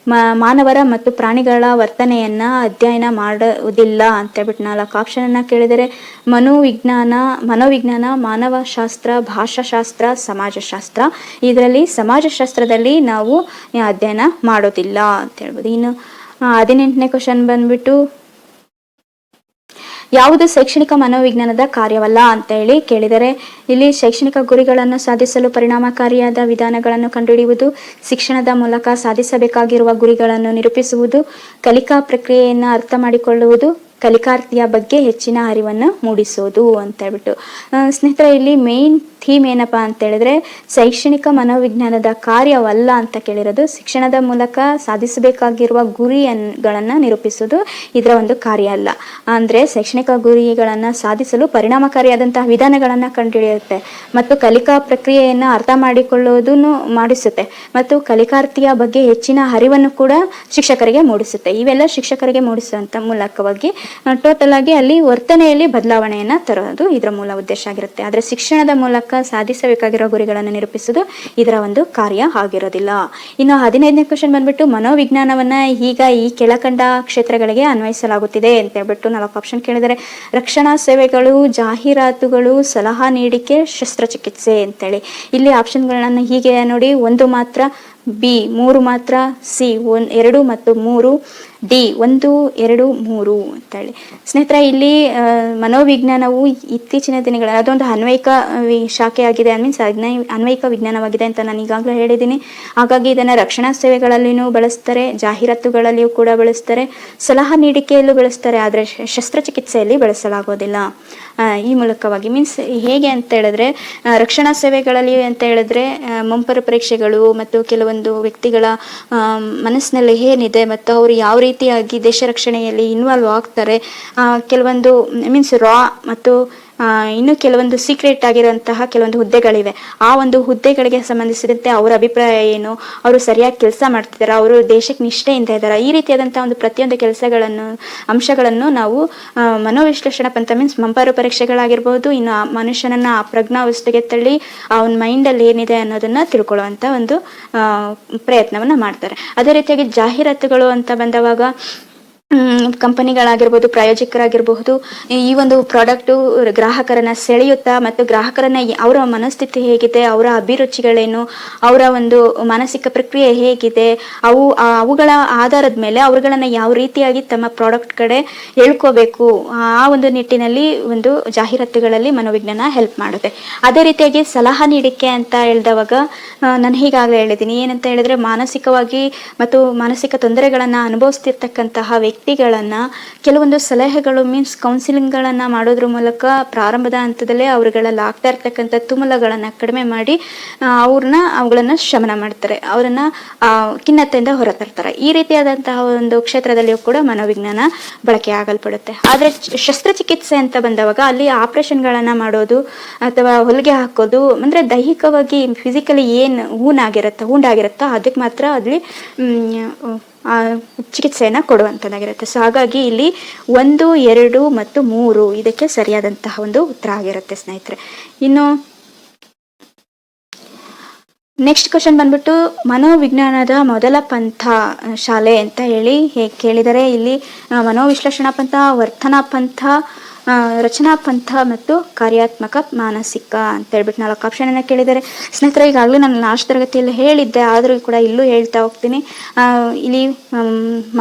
ಮಾನವರ ಮತ್ತು ಪ್ರಾಣಿಗಳ ವರ್ತನೆಯನ್ನ ಅಧ್ಯಯನ ಮಾಡುವುದಿಲ್ಲ ಅಂತ ಹೇಳ್ಬಿಟ್ಟು 4 ಆಪ್ಷನ್ ಅನ್ನ ಕೇಳಿದರೆ, ಮನೋವಿಜ್ಞಾನ, ಮಾನವಶಾಸ್ತ್ರ, ಭಾಷಾಶಾಸ್ತ್ರ, ಸಮಾಜಶಾಸ್ತ್ರ. ಇದರಲ್ಲಿ ಸಮಾಜಶಾಸ್ತ್ರದಲ್ಲಿ ನಾವು ಅಧ್ಯಯನ ಮಾಡೋದಿಲ್ಲ ಅಂತ ಹೇಳ್ಬೋದು. ಇನ್ನು 18ನೇ ಕ್ವಶನ್ ಬಂದ್ಬಿಟ್ಟು, ಯಾವುದು ಶೈಕ್ಷಣಿಕ ಮನೋವಿಜ್ಞಾನದ ಕಾರ್ಯವಲ್ಲ ಅಂತ ಹೇಳಿ ಕೇಳಿದರೆ, ಇಲ್ಲಿ ಶೈಕ್ಷಣಿಕ ಗುರಿಗಳನ್ನು ಸಾಧಿಸಲು ಪರಿಣಾಮಕಾರಿಯಾದ ವಿಧಾನಗಳನ್ನು ಕಂಡುಹಿಡಿಯುವುದು, ಶಿಕ್ಷಣದ ಮೂಲಕ ಸಾಧಿಸಬೇಕಾಗಿರುವ ಗುರಿಗಳನ್ನು ನಿರೂಪಿಸುವುದು, ಕಲಿಕಾ ಪ್ರಕ್ರಿಯೆಯನ್ನು ಅರ್ಥ ಮಾಡಿಕೊಳ್ಳುವುದು, ಕಲಿಕಾರ್ಥಿಯ ಬಗ್ಗೆ ಹೆಚ್ಚಿನ ಅರಿವನ್ನು ಮೂಡಿಸೋದು ಅಂತ ಹೇಳ್ಬಿಟ್ಟು. ಸ್ನೇಹಿತರೆ, ಇಲ್ಲಿ ಮೇನ್ ಥೀಮ್ ಏನಪ್ಪಾ ಅಂತ ಹೇಳಿದ್ರೆ, ಶೈಕ್ಷಣಿಕ ಮನೋವಿಜ್ಞಾನದ ಕಾರ್ಯವಲ್ಲ ಅಂತ ಕೇಳಿರೋದು. ಶಿಕ್ಷಣದ ಮೂಲಕ ಸಾಧಿಸಬೇಕಾಗಿರುವ ಗುರಿಗಳನ್ನು ನಿರೂಪಿಸೋದು ಇದರ ಒಂದು ಕಾರ್ಯ ಅಲ್ಲ. ಅಂದ್ರೆ ಶೈಕ್ಷಣಿಕ ಗುರಿಗಳನ್ನು ಸಾಧಿಸಲು ಪರಿಣಾಮಕಾರಿಯಾದಂತಹ ವಿಧಾನಗಳನ್ನು ಕಂಡುಹಿಡಿಯುತ್ತೆ, ಮತ್ತು ಕಲಿಕಾ ಪ್ರಕ್ರಿಯೆಯನ್ನು ಅರ್ಥ ಮಾಡಿಕೊಳ್ಳುವುದನ್ನು ಮಾಡಿಸುತ್ತೆ, ಮತ್ತು ಕಲಿಕಾರ್ಥಿಯ ಬಗ್ಗೆ ಹೆಚ್ಚಿನ ಅರಿವನ್ನು ಕೂಡ ಶಿಕ್ಷಕರಿಗೆ ಮೂಡಿಸುತ್ತೆ. ಇವೆಲ್ಲ ಶಿಕ್ಷಕರಿಗೆ ಮೂಡಿಸುವಂತ ಮೂಲಕವಾಗಿ ಟೋಟಲ್ ಆಗಿ ಅಲ್ಲಿ ವರ್ತನೆಯಲ್ಲಿ ಬದಲಾವಣೆಯನ್ನ ತರೋದು ಇದರ ಮೂಲ ಉದ್ದೇಶ ಆಗಿರುತ್ತೆ. ಆದ್ರೆ ಶಿಕ್ಷಣದ ಮೂಲಕ ಸಾಧಿಸಬೇಕಾಗಿರೋ ಗುರಿಗಳನ್ನು ನಿರೂಪಿಸುವುದು ಇದರ ಒಂದು ಕಾರ್ಯ ಆಗಿರೋದಿಲ್ಲ. ಇನ್ನು 15ನೇ ಕ್ವಶನ್ ಬಂದ್ಬಿಟ್ಟು ಮನೋವಿಜ್ಞಾನವನ್ನ ಈಗ ಈ ಕೆಳಕಂಡ ಕ್ಷೇತ್ರಗಳಿಗೆ ಅನ್ವಯಿಸಲಾಗುತ್ತಿದೆ ಅಂತ ಹೇಳ್ಬಿಟ್ಟು 4 ಆಪ್ಷನ್ ಕೇಳಿದರೆ ರಕ್ಷಣಾ ಸೇವೆಗಳು, ಜಾಹೀರಾತುಗಳು, ಸಲಹಾ ನೀಡಿಕೆ, ಶಸ್ತ್ರಚಿಕಿತ್ಸೆ ಅಂತೇಳಿ. ಇಲ್ಲಿ ಆಪ್ಷನ್ಗಳನ್ನ ಹೀಗೆ ನೋಡಿ, 1 ಮಾತ್ರ, ಬಿ 3 ಮಾತ್ರ, ಸಿ 2 ಮತ್ತು 3, ಡಿ 1, 2, 3 ಅಂತೇಳಿ. ಸ್ನೇಹಿತರೆ, ಇಲ್ಲಿ ಮನೋವಿಜ್ಞಾನವು ಇತ್ತೀಚಿನ ದಿನಗಳ ಅದೊಂದು ಅನ್ವಯಿಕ ಶಾಖೆಯಾಗಿದೆ, ಮೀನ್ಸ್ ಅನ್ವಯಿಕ ವಿಜ್ಞಾನವಾಗಿದೆ ಅಂತ ನಾನು ಈಗಾಗಲೇ ಹೇಳಿದ್ದೀನಿ. ಹಾಗಾಗಿ ಇದನ್ನು ರಕ್ಷಣಾ ಸೇವೆಗಳಲ್ಲಿಯೂ ಬಳಸ್ತಾರೆ, ಜಾಹೀರಾತುಗಳಲ್ಲಿಯೂ ಕೂಡ ಬಳಸ್ತಾರೆ, ಸಲಹಾ ನೀಡಿಕೆಯಲ್ಲೂ ಬಳಸ್ತಾರೆ, ಆದರೆ ಶಸ್ತ್ರಚಿಕಿತ್ಸೆಯಲ್ಲಿ ಬಳಸಲಾಗೋದಿಲ್ಲ. ಈ ಮೂಲಕವಾಗಿ ಮೀನ್ಸ್ ಹೇಗೆ ಅಂತ ಹೇಳಿದ್ರೆ, ರಕ್ಷಣಾ ಸೇವೆಗಳಲ್ಲಿ ಅಂತ ಹೇಳಿದ್ರೆ ಮುಂಪರು ಪರೀಕ್ಷೆಗಳು ಮತ್ತು ಕೆಲವೊಂದು ವ್ಯಕ್ತಿಗಳ ಮನಸ್ಸಿನಲ್ಲಿ ಏನಿದೆ ಮತ್ತು ಅವರು ಯಾವ ರೀತಿಯಾಗಿ ದೇಶ ರಕ್ಷಣೆಯಲ್ಲಿ ಇನ್ವಾಲ್ವ್ ಆಗ್ತಾರೆ, ಕೆಲವೊಂದು ಮೀನ್ಸ್ ರಾ ಮತ್ತು ಇನ್ನು ಕೆಲವೊಂದು ಸೀಕ್ರೆಟ್ ಆಗಿರುವಂತಹ ಕೆಲವೊಂದು ಹುದ್ದೆಗಳಿವೆ. ಆ ಒಂದು ಹುದ್ದೆಗಳಿಗೆ ಸಂಬಂಧಿಸಿದಂತೆ ಅವರ ಅಭಿಪ್ರಾಯ ಏನು, ಅವರು ಸರಿಯಾಗಿ ಕೆಲಸ ಮಾಡ್ತಿದ್ದಾರೆ, ಅವರು ದೇಶಕ್ಕೆ ನಿಷ್ಠೆಯಿಂದ ಇದ್ದಾರೆ, ಈ ರೀತಿಯಾದಂತಹ ಒಂದು ಪ್ರತಿಯೊಂದು ಅಂಶಗಳನ್ನು ನಾವು ಮನೋವಿಶ್ಲೇಷಣಾ ಪಂಥ ಮೀನ್ಸ್ ಮುಂಬರುವ ಪರೀಕ್ಷೆಗಳಾಗಿರ್ಬೋದು, ಇನ್ನು ಆ ಮನುಷ್ಯನನ್ನ ಆ ಪ್ರಜ್ಞಾವಸ್ಥೆಗೆ ತಳ್ಳಿ ಅವನ ಮೈಂಡಲ್ಲಿ ಏನಿದೆ ಅನ್ನೋದನ್ನ ತಿಳ್ಕೊಳ್ಳುವಂತ ಒಂದು ಪ್ರಯತ್ನವನ್ನ ಮಾಡ್ತಾರೆ. ಅದೇ ರೀತಿಯಾಗಿ ಜಾಹೀರಾತುಗಳು ಅಂತ ಬಂದವಾಗ ಕಂಪನಿಗಳಾಗಿರ್ಬೋದು, ಪ್ರಾಯೋಜಕರಾಗಿರಬಹುದು, ಈ ಒಂದು ಪ್ರಾಡಕ್ಟು ಗ್ರಾಹಕರನ್ನ ಸೆಳೆಯುತ್ತಾ ಮತ್ತು ಗ್ರಾಹಕರನ್ನ ಅವರ ಮನಸ್ಥಿತಿ ಹೇಗಿದೆ, ಅವರ ಅಭಿರುಚಿಗಳೇನು, ಅವರ ಒಂದು ಮಾನಸಿಕ ಪ್ರಕ್ರಿಯೆ ಹೇಗಿದೆ, ಅವುಗಳ ಆಧಾರದ ಮೇಲೆ ಅವುಗಳನ್ನ ಯಾವ ರೀತಿಯಾಗಿ ತಮ್ಮ ಪ್ರಾಡಕ್ಟ್ ಕಡೆ ಎಳ್ಕೋಬೇಕು, ಆ ಒಂದು ನಿಟ್ಟಿನಲ್ಲಿ ಒಂದು ಜಾಹೀರಾತುಗಳಲ್ಲಿ ಮನೋವಿಜ್ಞಾನ ಹೆಲ್ಪ್ ಮಾಡುತ್ತೆ. ಅದೇ ರೀತಿಯಾಗಿ ಸಲಹಾ ನೀಡಿಕೆ ಅಂತ ಹೇಳಿದವಾಗ ನಾನು ಹೀಗಾಗಲೇ ಹೇಳಿದ್ದೀನಿ, ಏನಂತ ಹೇಳಿದ್ರೆ ಮಾನಸಿಕವಾಗಿ ಮತ್ತು ಮಾನಸಿಕ ತೊಂದರೆಗಳನ್ನ ಅನುಭವಿಸ್ತಿರ್ತಕ್ಕಂತಹ ವ್ಯಕ್ತಿಗಳನ್ನ ಕೆಲವೊಂದು ಸಲಹೆಗಳು ಮೀನ್ಸ್ ಕೌನ್ಸಿಲಿಂಗ್ಗಳನ್ನ ಮಾಡೋದ್ರ ಮೂಲಕ ಪ್ರಾರಂಭದ ಹಂತದಲ್ಲೇ ಅವರುಗಳಲ್ಲಿ ಆಗ್ತಾ ಇರ್ತಕ್ಕಂಥ ತುಮುಲಗಳನ್ನ ಕಡಿಮೆ ಮಾಡಿ ಅವುಗಳನ್ನ ಶಮನ ಮಾಡ್ತಾರೆ, ಅವರನ್ನ ಖಿನ್ನತೆಯಿಂದ ಹೊರತರ್ತಾರೆ. ಈ ರೀತಿಯಾದಂತಹ ಒಂದು ಕ್ಷೇತ್ರದಲ್ಲಿಯೂ ಕೂಡ ಮನೋವಿಜ್ಞಾನ ಬಳಕೆ ಆಗಲ್ಪಡುತ್ತೆ. ಆದ್ರೆ ಶಸ್ತ್ರಚಿಕಿತ್ಸೆ ಅಂತ ಬಂದವಾಗ ಅಲ್ಲಿ ಆಪರೇಷನ್ಗಳನ್ನ ಮಾಡೋದು ಅಥವಾ ಹೊಲಿಗೆ ಹಾಕೋದು ಅಂದ್ರೆ ದೈಹಿಕವಾಗಿ ಫಿಸಿಕಲಿ ಏನು ಉಂಡಾಗಿರುತ್ತೋ ಅದಕ್ಕೆ ಮಾತ್ರ ಅಲ್ಲಿ ಚಿಕಿತ್ಸೆಯನ್ನು ಕೊಡುವಂಥದ್ದಾಗಿರುತ್ತೆ. ಸೊ ಹಾಗಾಗಿ ಇಲ್ಲಿ 1, 2 ಮತ್ತು 3 ಇದಕ್ಕೆ ಸರಿಯಾದಂತಹ ಒಂದು ಉತ್ತರ ಆಗಿರುತ್ತೆ ಸ್ನೇಹಿತರೆ. ಇನ್ನು ನೆಕ್ಸ್ಟ್ ಕ್ವಶನ್ ಬಂದ್ಬಿಟ್ಟು ಮನೋವಿಜ್ಞಾನದ ಮೊದಲ ಪಂಥ ಶಾಲೆ ಅಂತ ಹೇಳಿ ಕೇಳಿದರೆ ಇಲ್ಲಿ ಮನೋವಿಶ್ಲೇಷಣಾ ಪಂಥ, ವರ್ತನಾ ಪಂಥ, ರಚನಾ ಪಂಥ ಮತ್ತು ಕಾರ್ಯಾತ್ಮಕ ಮಾನಸಿಕ ಅಂತ ಹೇಳ್ಬಿಟ್ಟು 4 ಆಪ್ಷನ್ ಅನ್ನ ಕೇಳಿದ್ದಾರೆ. ಸ್ನೇಹಿತರೆ, ಈಗಾಗಲೇ ನಾನು ಲಾಸ್ಟ್ ತರಗತಿಯಲ್ಲಿ ಹೇಳಿದ್ದೆ, ಆದರೂ ಕೂಡ ಇಲ್ಲೂ ಹೇಳ್ತಾ ಹೋಗ್ತೀನಿ. ಇಲ್ಲಿ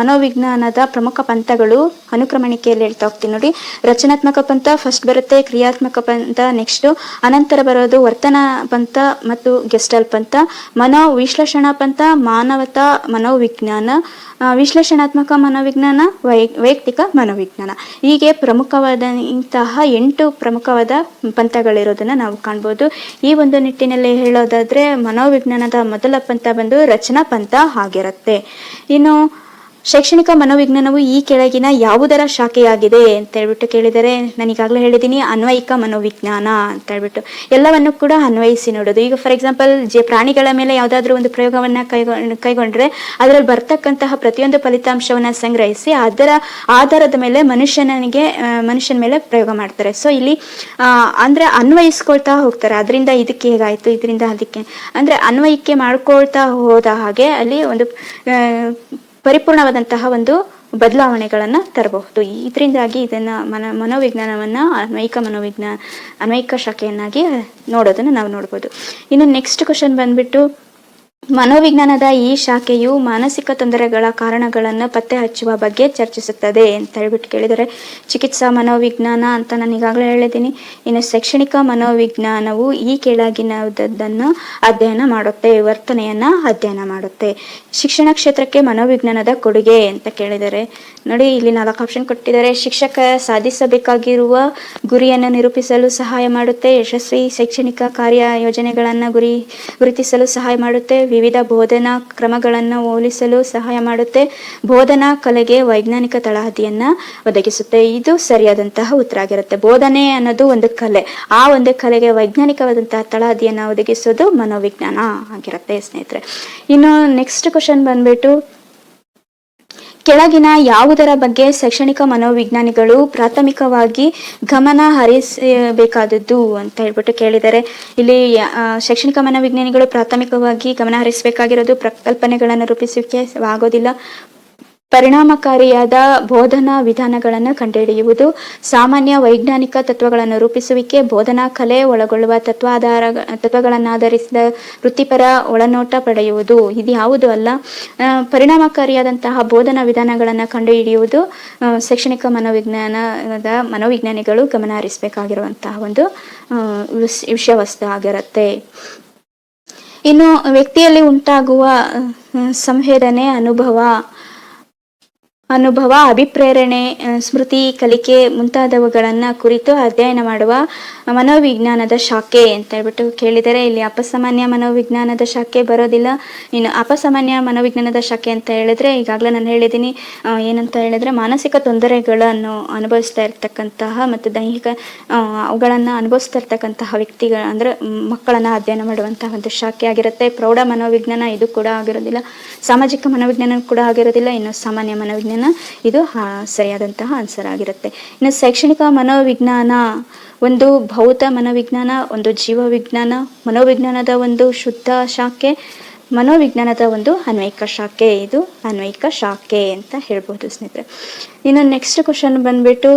ಮನೋವಿಜ್ಞಾನದ ಪ್ರಮುಖ ಪಂಥಗಳು ಅನುಕ್ರಮಣಿಕೆಯಲ್ಲಿ ಹೇಳ್ತಾ ಹೋಗ್ತೀನಿ ನೋಡಿ. ರಚನಾತ್ಮಕ ಪಂಥ ಫಸ್ಟ್ ಬರುತ್ತೆ, ಕ್ರಿಯಾತ್ಮಕ ಪಂಥ ನೆಕ್ಸ್ಟ್, ಅನಂತರ ಬರೋದು ವರ್ತನಾ ಪಂಥ ಮತ್ತು ಗೆಸ್ಟಲ್ ಪಂಥ, ಮನೋವಿಶ್ಲೇಷಣಾ ಪಂಥ, ಮಾನವತಾ ಮನೋವಿಜ್ಞಾನ, ವಿಶ್ಲೇಷಣಾತ್ಮಕ ಮನೋವಿಜ್ಞಾನ, ವೈಯಕ್ತಿಕ ಮನೋವಿಜ್ಞಾನ. ಹೀಗೆ ಪ್ರಮುಖವಾದ ಇಂತಹ 8 ಪ್ರಮುಖವಾದ ಪಂಥಗಳಿರೋದನ್ನ ನಾವು ಕಾಣ್ಬೋದು. ಈ ಒಂದು ನಿಟ್ಟಿನಲ್ಲಿ ಹೇಳೋದಾದ್ರೆ ಮನೋವಿಜ್ಞಾನದ ಮೊದಲ ಪಂಥ ಬಂದು ರಚನಾ ಪಂಥ ಆಗಿರುತ್ತೆ. ಇನ್ನು ಶೈಕ್ಷಣಿಕ ಮನೋವಿಜ್ಞಾನವು ಈ ಕೆಳಗಿನ ಯಾವುದರ ಶಾಖೆಯಾಗಿದೆ ಅಂತ ಹೇಳ್ಬಿಟ್ಟು ಕೇಳಿದರೆ ನಾನು ಈಗಾಗಲೇ ಹೇಳಿದ್ದೀನಿ, ಅನ್ವಯಿಕ ಮನೋವಿಜ್ಞಾನ ಅಂತ ಹೇಳ್ಬಿಟ್ಟು ಎಲ್ಲವನ್ನು ಕೂಡ ಅನ್ವಯಿಸಿ ನೋಡೋದು. ಈಗ ಫಾರ್ ಎಕ್ಸಾಂಪಲ್ ಪ್ರಾಣಿಗಳ ಮೇಲೆ ಯಾವುದಾದ್ರೂ ಒಂದು ಪ್ರಯೋಗವನ್ನ ಕೈಗೊಂಡ್ರೆ ಅದರಲ್ಲಿ ಬರ್ತಕ್ಕಂತಹ ಪ್ರತಿಯೊಂದು ಫಲಿತಾಂಶವನ್ನ ಸಂಗ್ರಹಿಸಿ ಅದರ ಆಧಾರದ ಮೇಲೆ ಮನುಷ್ಯನ ಮೇಲೆ ಪ್ರಯೋಗ ಮಾಡ್ತಾರೆ. ಸೊ ಇಲ್ಲಿ ಅಂದ್ರೆ ಅನ್ವಯಿಸ್ಕೊಳ್ತಾ ಹೋಗ್ತಾರೆ, ಅದರಿಂದ ಇದಕ್ಕೆ ಹೇಗಾಯ್ತು, ಇದರಿಂದ ಅದಕ್ಕೆ ಅಂದ್ರೆ ಅನ್ವಯಿಕೆ ಮಾಡ್ಕೊಳ್ತಾ ಹೋದ ಹಾಗೆ ಅಲ್ಲಿ ಒಂದು ಪರಿಪೂರ್ಣವಾದಂತಹ ಒಂದು ಬದಲಾವಣೆಗಳನ್ನು ತರಬಹುದು. ಇದರಿಂದಾಗಿ ಇದನ್ನ ಮನೋವಿಜ್ಞಾನವನ್ನ ಅನ್ವಯಿಕ ಶಾಖೆಯನ್ನಾಗಿ ನೋಡೋದನ್ನು ನಾವು ನೋಡ್ಬೋದು. ಇನ್ನು ನೆಕ್ಸ್ಟ್ ಕ್ವಶನ್ ಬಂದ್ಬಿಟ್ಟು ಮನೋವಿಜ್ಞಾನದ ಈ ಶಾಖೆಯು ಮಾನಸಿಕ ತೊಂದರೆಗಳ ಕಾರಣಗಳನ್ನು ಪತ್ತೆ ಹಚ್ಚುವ ಬಗ್ಗೆ ಚರ್ಚಿಸುತ್ತದೆ ಅಂತ ಹೇಳ್ಬಿಟ್ಟು ಕೇಳಿದರೆ ಚಿಕಿತ್ಸಾ ಮನೋವಿಜ್ಞಾನ ಅಂತ ನಾನು ಈಗಾಗಲೇ ಹೇಳಿದ್ದೀನಿ. ಇನ್ನು ಶೈಕ್ಷಣಿಕ ಮನೋವಿಜ್ಞಾನವು ಈ ಕೆಳಗಿನದನ್ನು ಅಧ್ಯಯನ ಮಾಡುತ್ತೆ, ವರ್ತನೆಯನ್ನ ಅಧ್ಯಯನ ಮಾಡುತ್ತೆ. ಶಿಕ್ಷಣ ಕ್ಷೇತ್ರಕ್ಕೆ ಮನೋವಿಜ್ಞಾನದ ಕೊಡುಗೆ ಅಂತ ಕೇಳಿದರೆ ನೋಡಿ, ಇಲ್ಲಿ 4 ಆಪ್ಷನ್ ಕೊಟ್ಟಿದ್ದಾರೆ. ಶಿಕ್ಷಕ ಸಾಧಿಸಬೇಕಾಗಿರುವ ಗುರಿಯನ್ನು ನಿರೂಪಿಸಲು ಸಹಾಯ ಮಾಡುತ್ತೆ, ಯಶಸ್ವಿ ಶೈಕ್ಷಣಿಕ ಕಾರ್ಯ ಯೋಜನೆಗಳನ್ನು ಗುರುತಿಸಲು ಸಹಾಯ ಮಾಡುತ್ತೆ, ವಿವಿಧ ಬೋಧನಾ ಕ್ರಮಗಳನ್ನು ಹೋಲಿಸಲು ಸಹಾಯ ಮಾಡುತ್ತೆ, ಬೋಧನಾ ಕಲೆಗೆ ವೈಜ್ಞಾನಿಕ ತಳಹದಿಯನ್ನ ಒದಗಿಸುತ್ತೆ. ಇದು ಸರಿಯಾದಂತಹ ಉತ್ತರ ಆಗಿರುತ್ತೆ. ಬೋಧನೆ ಅನ್ನೋದು ಒಂದು ಕಲೆ, ಆ ಒಂದು ಕಲೆಗೆ ವೈಜ್ಞಾನಿಕವಾದಂತಹ ತಳಹದಿಯನ್ನ ಒದಗಿಸೋದು ಮನೋವಿಜ್ಞಾನ ಆಗಿರುತ್ತೆ ಸ್ನೇಹಿತರೆ. ಇನ್ನು ನೆಕ್ಸ್ಟ್ ಕ್ವಶನ್ ಬಂದ್ಬಿಟ್ಟು ಕೆಳಗಿನ ಯಾವುದರ ಬಗ್ಗೆ ಶೈಕ್ಷಣಿಕ ಮನೋವಿಜ್ಞಾನಿಗಳು ಪ್ರಾಥಮಿಕವಾಗಿ ಗಮನ ಹರಿಸಬೇಕಾದದ್ದು ಅಂತ ಹೇಳ್ಬಿಟ್ಟು ಕೇಳಿದರೆ, ಇಲ್ಲಿ ಶೈಕ್ಷಣಿಕ ಮನೋವಿಜ್ಞಾನಿಗಳು ಪ್ರಾಥಮಿಕವಾಗಿ ಗಮನ ಹರಿಸಬೇಕಾಗಿರೋದು ಪರಿಕಲ್ಪನೆಗಳನ್ನು ರೂಪಿಸುವಿಕೆ ಆಗೋದಿಲ್ಲ, ಪರಿಣಾಮಕಾರಿಯಾದ ಬೋಧನಾ ವಿಧಾನಗಳನ್ನು ಕಂಡುಹಿಡಿಯುವುದು, ಸಾಮಾನ್ಯ ವೈಜ್ಞಾನಿಕ ತತ್ವಗಳನ್ನು ರೂಪಿಸುವಿಕೆ, ಬೋಧನಾ ಕಲೆ ಒಳಗೊಳ್ಳುವ ತತ್ವಗಳನ್ನಾಧರಿಸಿದ ವೃತ್ತಿಪರ ಒಳನೋಟ ಪಡೆಯುವುದು. ಇದು ಯಾವುದು ಅಲ್ಲ. ಪರಿಣಾಮಕಾರಿಯಾದಂತಹ ಬೋಧನಾ ವಿಧಾನಗಳನ್ನು ಕಂಡುಹಿಡಿಯುವುದು ಶೈಕ್ಷಣಿಕ ಮನೋವಿಜ್ಞಾನಿಗಳು ಗಮನ ಹರಿಸಬೇಕಾಗಿರುವಂತಹ ಒಂದು ವಿಷಯವಸ್ತು ಆಗಿರುತ್ತೆ. ಇನ್ನು ವ್ಯಕ್ತಿಯಲ್ಲಿ ಉಂಟಾಗುವ ಸಂವೇದನೆ, ಅನುಭವ, ಅಭಿಪ್ರೇರಣೆ, ಸ್ಮೃತಿ, ಕಲಿಕೆ ಮುಂತಾದವುಗಳನ್ನು ಕುರಿತು ಅಧ್ಯಯನ ಮಾಡುವ ಮನೋವಿಜ್ಞಾನದ ಶಾಖೆ ಅಂತ ಹೇಳ್ಬಿಟ್ಟು ಕೇಳಿದರೆ, ಇಲ್ಲಿ ಅಪಸಾಮಾನ್ಯ ಮನೋವಿಜ್ಞಾನದ ಶಾಖೆ ಬರೋದಿಲ್ಲ. ಇನ್ನು ಅಪಸಾಮಾನ್ಯ ಮನೋವಿಜ್ಞಾನದ ಶಾಖೆ ಅಂತ ಹೇಳಿದ್ರೆ, ಈಗಾಗಲೇ ನಾನು ಹೇಳಿದ್ದೀನಿ, ಏನಂತ ಹೇಳಿದ್ರೆ ಮಾನಸಿಕ ತೊಂದರೆಗಳನ್ನು ಅನುಭವಿಸ್ತಾ ಇರ್ತಕ್ಕಂತಹ ಮತ್ತು ದೈಹಿಕ ಅವುಗಳನ್ನು ಅನುಭವಿಸ್ತಾ ಇರ್ತಕ್ಕಂತಹ ವ್ಯಕ್ತಿಗಳ ಅಂದರೆ ಮಕ್ಕಳನ್ನು ಅಧ್ಯಯನ ಮಾಡುವಂತಹ ಒಂದು ಶಾಖೆ ಆಗಿರುತ್ತೆ. ಪ್ರೌಢ ಮನೋವಿಜ್ಞಾನ ಇದು ಕೂಡ ಆಗಿರೋದಿಲ್ಲ, ಸಾಮಾಜಿಕ ಮನೋವಿಜ್ಞಾನ ಕೂಡ ಆಗಿರೋದಿಲ್ಲ, ಇನ್ನು ಸಾಮಾನ್ಯ ಮನೋವಿಜ್ಞಾನ ಇದು ಸರಿಯಾದಂತಹ ಆನ್ಸರ್ ಆಗಿರುತ್ತೆ. ಇನ್ನು ಶೈಕ್ಷಣಿಕ ಮನೋವಿಜ್ಞಾನ ಒಂದು ಭೌತ ಮನೋವಿಜ್ಞಾನ, ಒಂದು ಜೀವ ವಿಜ್ಞಾನ, ಮನೋವಿಜ್ಞಾನದ ಒಂದು ಶುದ್ಧ ಶಾಖೆ, ಮನೋವಿಜ್ಞಾನದ ಒಂದು ಅನ್ವಯಿಕ ಶಾಖೆ. ಇದು ಅನ್ವಯಿಕ ಶಾಖೆ ಅಂತ ಹೇಳ್ಬೋದು ಸ್ನೇಹಿತರೆ. ಇನ್ನು ನೆಕ್ಸ್ಟ್ ಕ್ವಶನ್ ಬಂದ್ಬಿಟ್ಟು,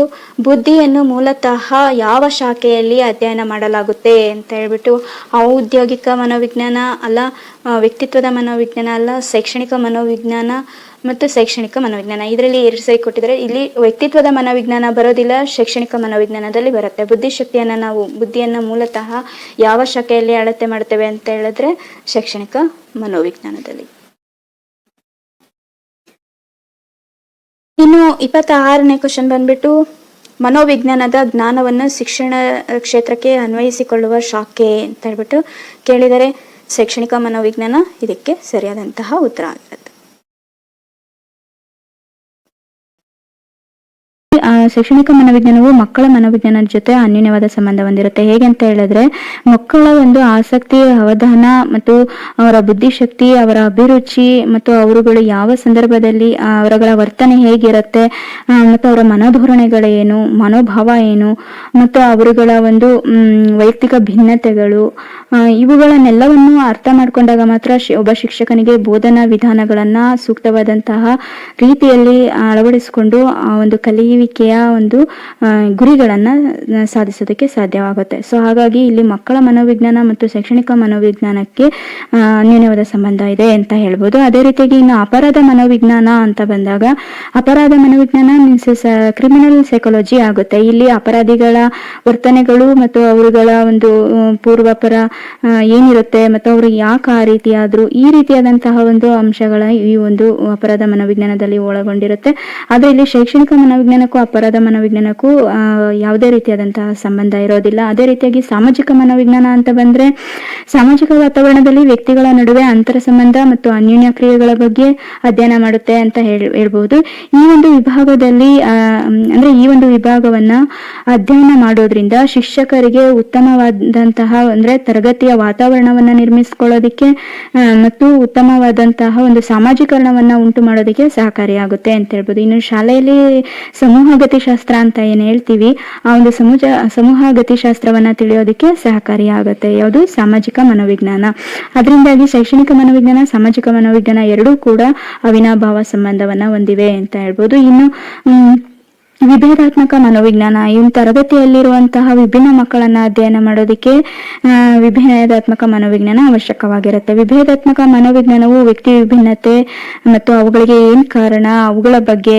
ಬುದ್ಧಿಯನ್ನು ಮೂಲತಃ ಯಾವ ಶಾಖೆಯಲ್ಲಿ ಅಧ್ಯಯನ ಮಾಡಲಾಗುತ್ತೆ ಅಂತ ಹೇಳ್ಬಿಟ್ಟು, ಔದ್ಯೋಗಿಕ ಮನೋವಿಜ್ಞಾನ ಅಲ್ಲ, ವ್ಯಕ್ತಿತ್ವದ ಮನೋವಿಜ್ಞಾನ ಅಲ್ಲ, ಶೈಕ್ಷಣಿಕ ಮನೋವಿಜ್ಞಾನ ಮತ್ತು ಶೈಕ್ಷಣಿಕ ಮನೋವಿಜ್ಞಾನ. ಇದರಲ್ಲಿ 2 ಸರಿ ಕೊಟ್ಟಿದ್ದಾರೆ. ಇಲ್ಲಿ ವ್ಯಕ್ತಿತ್ವದ ಮನೋವಿಜ್ಞಾನ ಬರೋದಿಲ್ಲ, ಶೈಕ್ಷಣಿಕ ಮನೋವಿಜ್ಞಾನದಲ್ಲಿ ಬರುತ್ತೆ. ಬುದ್ಧಿಯನ್ನು ಮೂಲತಃ ಯಾವ ಶಾಖೆಯಲ್ಲಿ ಅಳತೆ ಮಾಡ್ತೇವೆ ಅಂತ ಹೇಳಿದ್ರೆ ಶೈಕ್ಷಣಿಕ ಮನೋವಿಜ್ಞಾನದಲ್ಲಿ. ಇನ್ನು 26ನೇ ಕ್ವಶನ್ ಬಂದ್ಬಿಟ್ಟು, ಮನೋವಿಜ್ಞಾನದ ಜ್ಞಾನವನ್ನು ಶಿಕ್ಷಣ ಕ್ಷೇತ್ರಕ್ಕೆ ಅನ್ವಯಿಸಿಕೊಳ್ಳುವ ಶಾಖೆ ಅಂತ ಹೇಳ್ಬಿಟ್ಟು ಕೇಳಿದರೆ ಶೈಕ್ಷಣಿಕ ಮನೋವಿಜ್ಞಾನ ಇದಕ್ಕೆ ಸರಿಯಾದಂತಹ ಉತ್ತರ ಆಗಿರುತ್ತೆ. ಶೈಕ್ಷಣಿಕ ಮನೋವಿಜ್ಞಾನವು ಮಕ್ಕಳ ಮನೋವಿಜ್ಞಾನದ ಜೊತೆ ಅನ್ಯೋನ್ಯವಾದ ಸಂಬಂಧ ಹೊಂದಿರುತ್ತೆ. ಹೇಗೆ ಅಂತ ಹೇಳಿದ್ರೆ, ಮಕ್ಕಳ ಒಂದು ಆಸಕ್ತಿ, ಅವಧಾನ ಮತ್ತು ಅವರ ಬುದ್ಧಿಶಕ್ತಿ, ಅವರ ಅಭಿರುಚಿ ಮತ್ತು ಅವರುಗಳು ಯಾವ ಸಂದರ್ಭದಲ್ಲಿ ಅವರುಗಳ ವರ್ತನೆ ಹೇಗಿರುತ್ತೆ ಮತ್ತು ಅವರ ಮನೋಧೋರಣೆಗಳೇನು, ಮನೋಭಾವ ಏನು ಮತ್ತು ಅವರುಗಳ ಒಂದು ವೈಯಕ್ತಿಕ ಭಿನ್ನತೆಗಳು, ಇವುಗಳನ್ನೆಲ್ಲವನ್ನು ಅರ್ಥ ಮಾಡ್ಕೊಂಡಾಗ ಮಾತ್ರ ಒಬ್ಬ ಶಿಕ್ಷಕನಿಗೆ ಬೋಧನಾ ವಿಧಾನಗಳನ್ನ ಸೂಕ್ತವಾದಂತಹ ರೀತಿಯಲ್ಲಿ ಅಳವಡಿಸಿಕೊಂಡು ಆ ಒಂದು ಕಲಿಯುವಿಕೆಯ ಒಂದು ಗುರಿಗಳನ್ನ ಸಾಧಿಸೋದಕ್ಕೆ ಸಾಧ್ಯವಾಗುತ್ತೆ. ಸೊ ಹಾಗಾಗಿ ಇಲ್ಲಿ ಮಕ್ಕಳ ಮನೋವಿಜ್ಞಾನ ಮತ್ತು ಶೈಕ್ಷಣಿಕ ಮನೋವಿಜ್ಞಾನಕ್ಕೆ ಅನ್ಯೋನ್ಯವಾದ ಸಂಬಂಧ ಇದೆ ಅಂತ ಹೇಳ್ಬೋದು. ಅದೇ ರೀತಿಯಾಗಿ ಇನ್ನು ಅಪರಾಧ ಮನೋವಿಜ್ಞಾನ ಅಂತ ಬಂದಾಗ, ಅಪರಾಧ ಮನೋವಿಜ್ಞಾನ ಮೀನ್ಸ್ ಕ್ರಿಮಿನಲ್ ಸೈಕಾಲಜಿ ಆಗುತ್ತೆ. ಇಲ್ಲಿ ಅಪರಾಧಿಗಳ ವರ್ತನೆಗಳು ಮತ್ತು ಅವರುಗಳ ಒಂದು ಪೂರ್ವಾಪರ ಏನಿರುತ್ತೆ ಮತ್ತು ಅವರು ಯಾಕೆ ಆ ರೀತಿ ಆದ್ರು, ಈ ರೀತಿಯಾದಂತಹ ಒಂದು ಅಂಶಗಳ ಈ ಒಂದು ಅಪರಾಧ ಮನೋವಿಜ್ಞಾನದಲ್ಲಿ ಒಳಗೊಂಡಿರುತ್ತೆ. ಆದ್ರೆ ಇಲ್ಲಿ ಶೈಕ್ಷಣಿಕ ಮನೋವಿಜ್ಞಾನಕ್ಕೂ ಅಪರಾಧ ಮನೋವಿಜ್ಞಾನಕ್ಕೂ ಯಾವುದೇ ರೀತಿಯಾದಂತಹ ಸಂಬಂಧ ಇರೋದಿಲ್ಲ. ಅದೇ ರೀತಿಯಾಗಿ ಸಾಮಾಜಿಕ ಮನೋವಿಜ್ಞಾನ ಅಂತ ಬಂದ್ರೆ, ಸಾಮಾಜಿಕ ವಾತಾವರಣದಲ್ಲಿ ವ್ಯಕ್ತಿಗಳ ನಡುವೆ ಅಂತರ ಸಂಬಂಧ ಮತ್ತು ಅನ್ಯೋನ್ಯ ಕ್ರಿಯೆಗಳ ಬಗ್ಗೆ ಅಧ್ಯಯನ ಮಾಡುತ್ತೆ ಅಂತ ಹೇಳ್ಬಹುದು. ಈ ಒಂದು ವಿಭಾಗದಲ್ಲಿ ಅಂದ್ರೆ ಈ ಒಂದು ವಿಭಾಗವನ್ನ ಅಧ್ಯಯನ ಮಾಡೋದ್ರಿಂದ ಶಿಕ್ಷಕರಿಗೆ ಉತ್ತಮವಾದಂತಹ ಅಂದ್ರೆ ತರಗತಿಯ ವಾತಾವರಣವನ್ನ ನಿರ್ಮಿಸಿಕೊಳ್ಳೋದಿಕ್ಕೆ ಮತ್ತು ಉತ್ತಮವಾದಂತಹ ಒಂದು ಸಾಮಾಜೀಕರಣವನ್ನ ಉಂಟು ಮಾಡೋದಕ್ಕೆ ಸಹಕಾರಿಯಾಗುತ್ತೆ ಅಂತ ಹೇಳ್ಬೋದು. ಇನ್ನು ಶಾಲೆಯಲ್ಲಿ ಸಮೂಹ ಗತಿಶಾಸ್ತ್ರ ಅಂತ ಏನ್ ಹೇಳ್ತೀವಿ, ಆ ಒಂದು ಸಮೂಹ ಗತಿಶಾಸ್ತ್ರವನ್ನ ತಿಳಿಯೋದಕ್ಕೆ ಸಹಕಾರಿಯಾಗುತ್ತೆ. ಯಾವುದು? ಸಾಮಾಜಿಕ ಮನೋವಿಜ್ಞಾನ. ಅದರಿಂದಾಗಿ ಶೈಕ್ಷಣಿಕ ಮನೋವಿಜ್ಞಾನ, ಸಾಮಾಜಿಕ ಮನೋವಿಜ್ಞಾನ ಎರಡೂ ಕೂಡ ಅವಿನಾಭಾವ ಸಂಬಂಧವನ್ನ ಹೊಂದಿವೆ ಅಂತ ಹೇಳ್ಬೋದು. ಇನ್ನು ವಿಭೇದಾತ್ಮಕ ಮನೋವಿಜ್ಞಾನ, ಇವನ್ ತರಗತಿಯಲ್ಲಿರುವಂತಹ ವಿಭಿನ್ನ ಮಕ್ಕಳನ್ನ ಅಧ್ಯಯನ ಮಾಡೋದಕ್ಕೆ ವಿಭೇದಾತ್ಮಕ ಮನೋವಿಜ್ಞಾನ ಅವಶ್ಯಕವಾಗಿರುತ್ತೆ. ವಿಭೇದಾತ್ಮಕ ಮನೋವಿಜ್ಞಾನವು ವ್ಯಕ್ತಿ ವಿಭಿನ್ನತೆ ಮತ್ತು ಅವುಗಳಿಗೆ ಏನ್ ಕಾರಣ, ಅವುಗಳ ಬಗ್ಗೆ